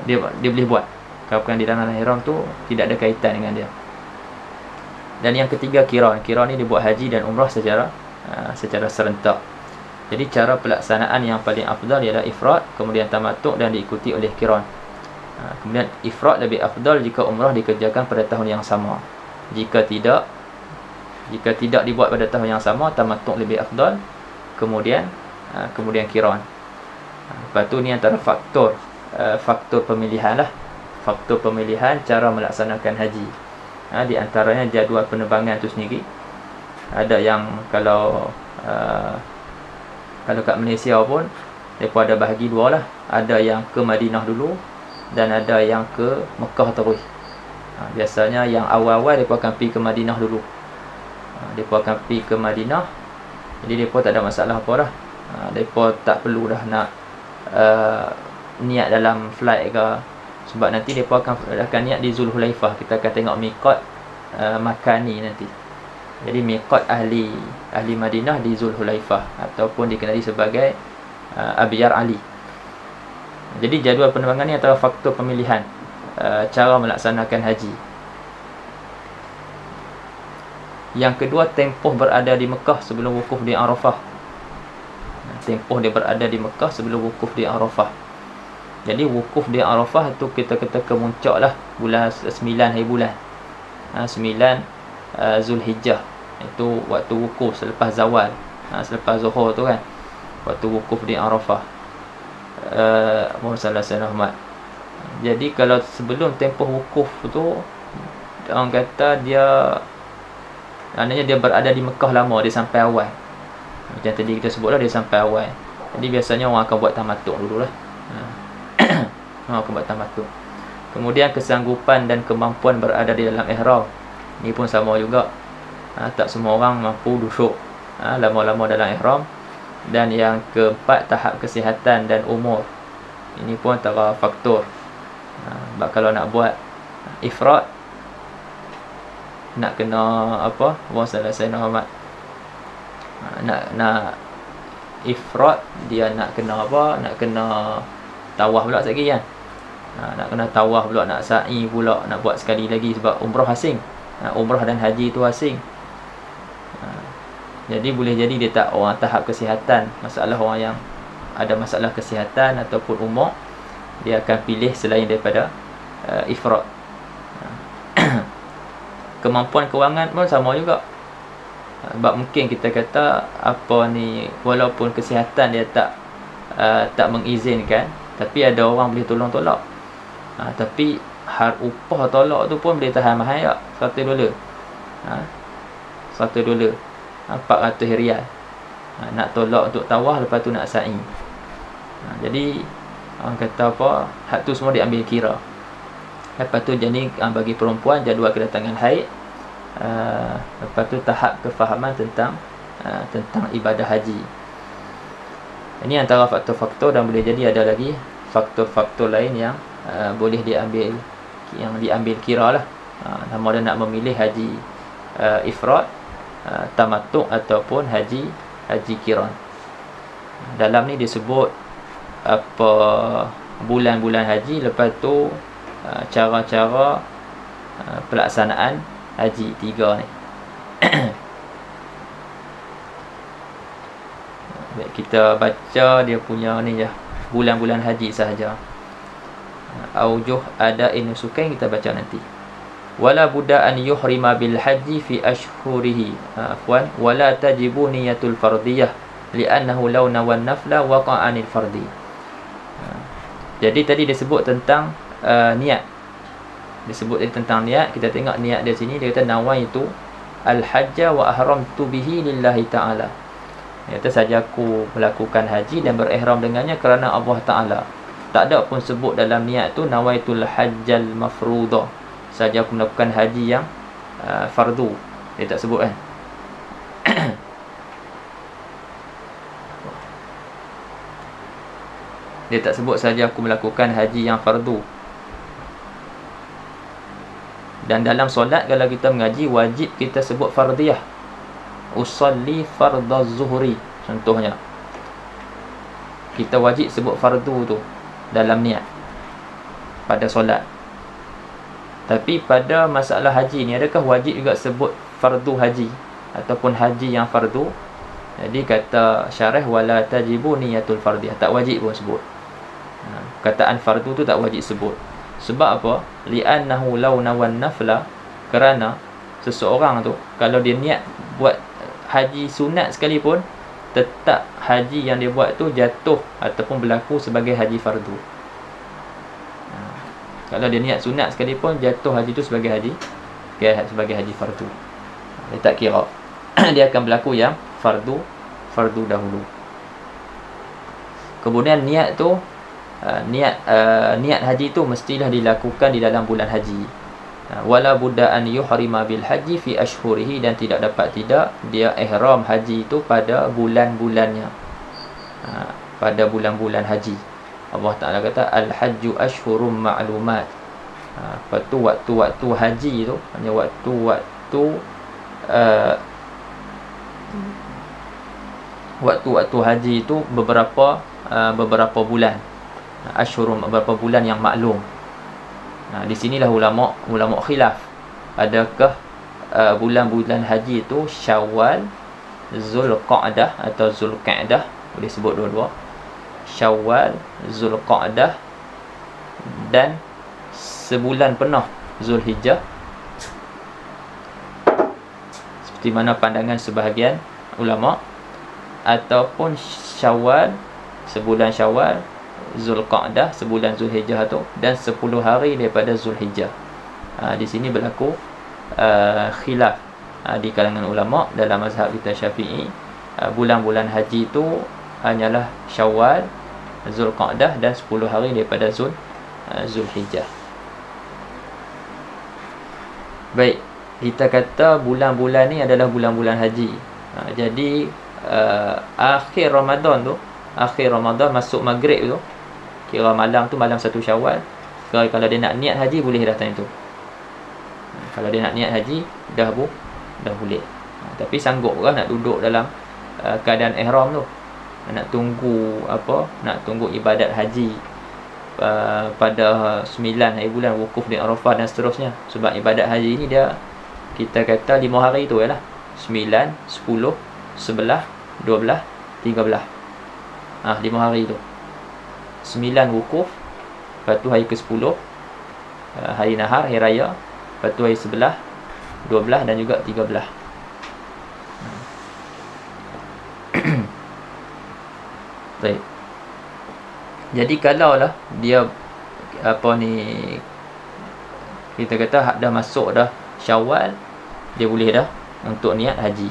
A: dia boleh buat. Kalau bukan di dalam ihram tu tidak ada kaitan dengan dia. Dan yang ketiga qiran. Qiran ni dibuat haji dan umrah secara serentak. Jadi cara pelaksanaan yang paling afdal ialah ifrad, kemudian tamattu' dan diikuti oleh qiran. Kemudian ifrad lebih afdal jika umrah dikerjakan pada tahun yang sama. Jika tidak dibuat pada tahun yang sama, tamattu' lebih afdal, kemudian qiran. Lepas tu ni antara faktor pemilihan lah. Faktor pemilihan cara melaksanakan haji. Di antaranya jadual penerbangan tu sendiri. Ada yang kalau kat Malaysia pun mereka ada bahagi dua lah. Ada yang ke Madinah dulu dan ada yang ke Mekah terus. Biasanya yang awal-awal mereka akan pergi ke Madinah dulu. Mereka akan pergi ke Madinah. Jadi mereka tak ada masalah apa dah. Mereka tak perlu dah nak niat dalam flight ke. Sebab nanti mereka akan niat di Zulhulaifah. Kita akan tengok miqat makani nanti. Jadi miqat ahli Madinah di Zulhulaifah ataupun dikenali sebagai Abyar Ali. Jadi jadual penerbangan ni antara faktor pemilihan cara melaksanakan haji. Yang kedua, tempoh berada di Mekah sebelum wukuf di Arafah. Tempoh dia berada di Mekah sebelum wukuf di Arafah. Jadi wukuf di Arafah tu kita kata kemuncak lah bulan 9 hari bulan 9 Zulhijjah. Itu waktu wukuf selepas zawal, selepas zuhur tu kan, waktu wukuf di Arafah. Jadi kalau sebelum tempoh wukuf tu, orang kata dia maknanya dia berada di Mekah lama, dia sampai awal. Macam tadi kita sebut lah, dia sampai awal. Jadi biasanya orang akan buat tamattu' dululah. Orang akan buat tamattu'. Kemudian kesanggupan dan kemampuan berada di dalam ihram. Ini pun sama juga. Tak semua orang mampu duduk lama-lama dalam ihram. Dan yang keempat, tahap kesihatan dan umur. Ini pun antara faktor. Sebab kalau nak buat ifrad, nak kena apa? Orang salah saya Muhammad. Nak ifrad, dia nak kena apa? Nak kena tawaf pula sekali kan. Nak kena tawaf pula, nak sa'i pula, nak buat sekali lagi sebab umrah asing. Umrah dan haji tu asing. Jadi boleh jadi dia tak orang tahap kesihatan, masalah orang yang ada masalah kesihatan ataupun umur, dia akan pilih selain daripada ifrad. Kemampuan kewangan pun sama juga. Sebab mungkin kita kata apa ni, walaupun kesihatan dia tak mengizinkan, tapi ada orang boleh tolong-tolak. Tapi upah tolak tu pun boleh tahan mahal tak? $100. $100. 400 riyal. Nak tolak untuk tawaf, lepas tu nak sa'i. Jadi orang kata apa, hak tu semua diambil kira. Lepas tu jadi bagi perempuan jadual kedatangan haid. Lepas tu tahap kefahaman tentang ibadah haji. Ini antara faktor-faktor, dan boleh jadi ada lagi faktor-faktor lain yang boleh diambil kira lah. Sama ada nak memilih haji ifrad, tamattu' ataupun haji qiran. Dalam ni disebut apa bulan-bulan haji, lepas tu cara-cara pelaksanaan haji 3 ni. Baik, kita baca dia punya ni je, bulan-bulan haji sahaja. Aujuh ada nusukain kita baca nanti. Wala budda an yuhrima bil haji fi ashhurihi. Wala tajibu niyatul fardiyah li'annahu law nawan nafla waqa'a anil fardi. Jadi tadi dia sebut tentang niat. Disebut tentang niat. Kita tengok niat di sini, dia kata nawaitu al-hajja wa ahramtu bihi lillahi ta'ala. Dia kata saja aku melakukan haji dan berihram dengannya kerana Allah Ta'ala. Tak ada pun sebut dalam niat tu nawaitul hajjal mafruḍah. Saja aku melakukan haji yang fardu. Dia tak sebut kan. Dia tak sebut saja aku melakukan haji yang fardu. Dan dalam solat kalau kita mengaji, wajib kita sebut fardiyah. Usalli fardaz zuhri contohnya. Kita wajib sebut fardu tu dalam niat pada solat. Tapi pada masalah haji ni, adakah wajib juga sebut fardu haji ataupun haji yang fardu? Jadi kata syarah, wala tajibu niyatul fardiyah, tak wajib pun sebut. Kataan fardu tu tak wajib sebut. Sebab apa? Li'annahu law nawan nafla, kerana seseorang tu kalau dia niat buat haji sunat sekalipun, tetap haji yang dia buat tu jatuh ataupun berlaku sebagai haji fardu. Kalau dia niat sunat sekalipun, jatuh haji tu sebagai haji fardu. Dia tak kira. Dia akan berlaku yang fardu dahulu. Kemudian niat tu, niat haji tu mestilah dilakukan di dalam bulan haji. Wala budda an yuhrima bil haji fi ashhurihi, dan tidak dia ihram haji tu pada bulan-bulannya, pada bulan-bulan haji. Allah Ta'ala kata al-hajju ashhurum ma'lumat. Lepas tu waktu-waktu haji tu hanya waktu-waktu haji tu beberapa bulan. Ashhurum, beberapa bulan yang maklum. Di sinilah ulama khilaf, adakah bulan-bulan haji itu Syawal, Zulqa'dah atau Zulqa'dah, boleh sebut dua-dua. Syawal, Zulqa'dah, dan sebulan penuh Zulhijjah, seperti mana pandangan sebahagian ulama, ataupun Syawal, sebulan Syawal, Zulqa'dah, sebulan Zulhijjah tu, dan 10 hari daripada Zulhijjah. Di sini berlaku khilaf di kalangan ulama dalam mazhab kita Syafi'i. Bulan-bulan haji itu hanyalah Syawal, Zulqa'dah, dan 10 hari daripada Zulhijjah. Baik, kita kata bulan-bulan ni adalah bulan-bulan haji. Jadi akhir Ramadan masuk maghrib tu, kira malam tu, malam 1 Syawal, kalau dia nak niat haji boleh dah time tu. Kalau dia nak niat haji dah boleh. Tapi sanggup ke nak duduk dalam keadaan ihram tu, nak tunggu ibadat haji pada 9 hari bulan, wukuf di Arafah dan seterusnya. Sebab ibadat haji ni dia, kita kata 5 hari tu ialah 9, 10, 11, 12, 13. 5 hari tu. 9 wukuf, lepas tu hari ke-10 hari nahar, hari raya, lepas tu hari 11, 12 dan juga 13. Baik. Jadi kalau lah dia kita kata dah masuk dah Syawal, dia boleh dah untuk niat haji.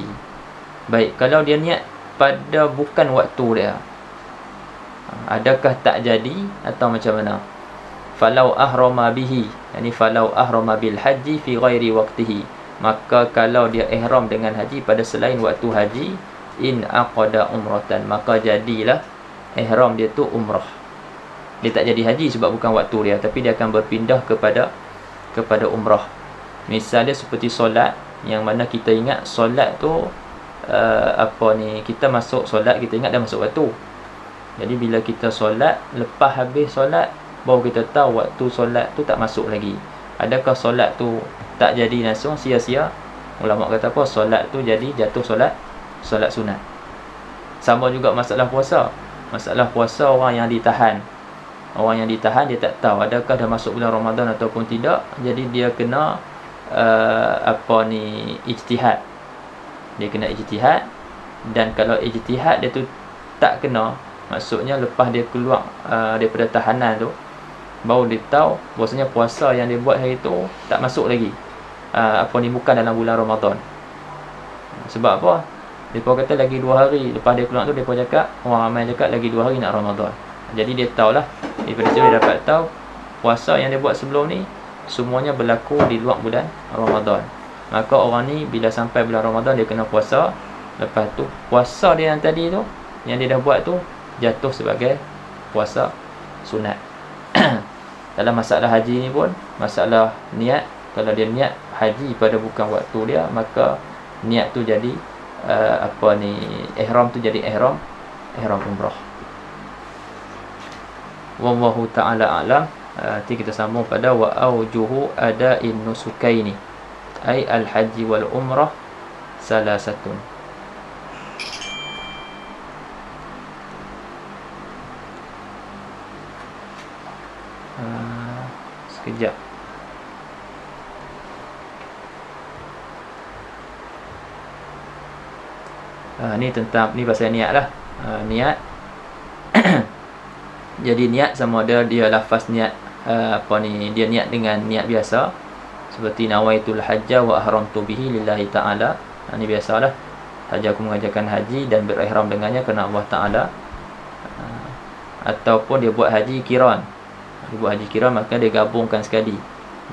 A: Baik, kalau dia niat pada bukan waktu dia, adakah tak jadi atau macam mana? Falau ahrama bihi, yani falau ahrama bil haji fi ghairi waqtihi, maka kalau dia ihram dengan haji pada selain waktu haji, in aqada umratan, maka jadilah ihram dia tu umrah. Dia tak jadi haji sebab bukan waktu dia, tapi dia akan berpindah kepada umrah. Misalnya seperti solat, yang mana kita ingat solat tu kita masuk solat, kita ingat dah masuk waktu. Jadi bila kita solat, lepas habis solat baru kita tahu waktu solat tu tak masuk lagi. Adakah solat tu tak jadi langsung, sia-sia? Ulama kata apa? Solat tu jadi jatuh solat sunat. Sama juga masalah puasa. Masalah puasa orang yang ditahan, dia tak tahu adakah dah masuk bulan Ramadan ataupun tidak. Jadi dia kena ijtihad. Dia kena ijtihad, dan kalau ijtihad dia tu tak kena, maksudnya lepas dia keluar daripada tahanan tu, baru dia tahu bahawasanya puasa yang dia buat hari tu tak masuk lagi, bukan dalam bulan Ramadan. Sebab apa? Mereka kata lagi 2 hari lepas dia keluar tu, mereka cakap, orang ramai cakap lagi 2 hari nak Ramadan. Jadi dia tahulah, daripada situ dia dapat tahu puasa yang dia buat sebelum ni semuanya berlaku di luar bulan Ramadan. Maka orang ni bila sampai bulan Ramadan dia kena puasa. Lepas tu puasa dia yang tadi tu, yang dia dah buat tu, jatuh sebagai puasa sunat. Dalam masalah haji ni pun, masalah niat, kalau dia niat haji pada bukan waktu dia, maka niat tu jadi ihram tu jadi ihram umrah. Wallahu ta'ala a'lam. Nanti kita sambung pada wa aujuhu ada'in nusukaini, ai al-haji wal umrah salasatun. Sekejap. Ni tentang ni pasal niat lah. Niat. Jadi niat sama ada dia lafaz niat dia niat dengan niat biasa seperti nawaitul hajja wa ahramtu bihi lillahi ta'ala. Ni biasalah. Saja aku mengajarkan haji dan berihram dengannya kerana Allah Ta'ala. Ataupun dia buat haji kiran. Dia buat haji kiran, maka dia gabungkan sekali.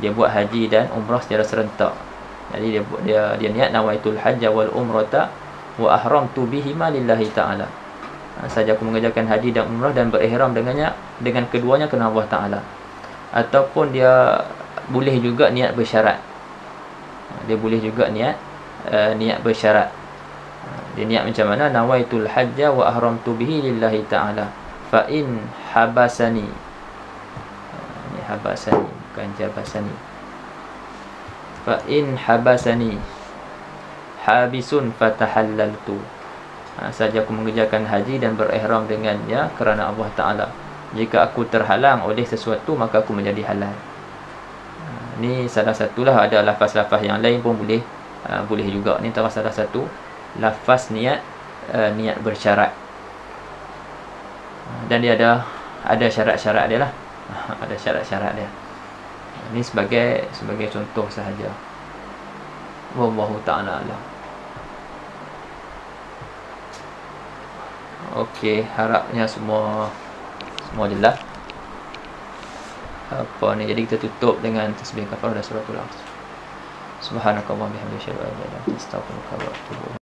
A: Dia buat haji dan umrah secara serentak. Jadi dia niat nawaitul hajja wal umrata wa ahramtu bihima lillahi ta'ala. Saja aku mengerjakan haji dan umrah dan berihram dengannya, dengan keduanya kerana Allah Ta'ala. Ataupun dia boleh juga niat bersyarat. Dia boleh juga niat bersyarat. Dia niat macam mana? Nawaitul hajja wa ahramtu bihi lillahi ta'ala fa in habasani. Ini habasani, bukan jabasani. Fa in habasani habisun fatahallaltu. Saja aku mengerjakan haji dan berihram dengannya kerana Allah Ta'ala. Jika aku terhalang oleh sesuatu, maka aku menjadi halal. Ni salah satulah. Ada lafaz-lafaz yang lain pun boleh juga. Ni antara salah satu lafaz niat bersyarat. Dan dia ada syarat-syarat dia lah. Ada syarat-syarat dia. Ini sebagai contoh sahaja. Wallahu ta'ala alam. Okey, harapnya semua jelas. Apa ni, jadi kita tutup dengan tasbih kafarah dan suratul Asr. Subhanakallahumma bihamdika asyhadu an la ilaha illa anta astaghfiruka wa atubu ilaik.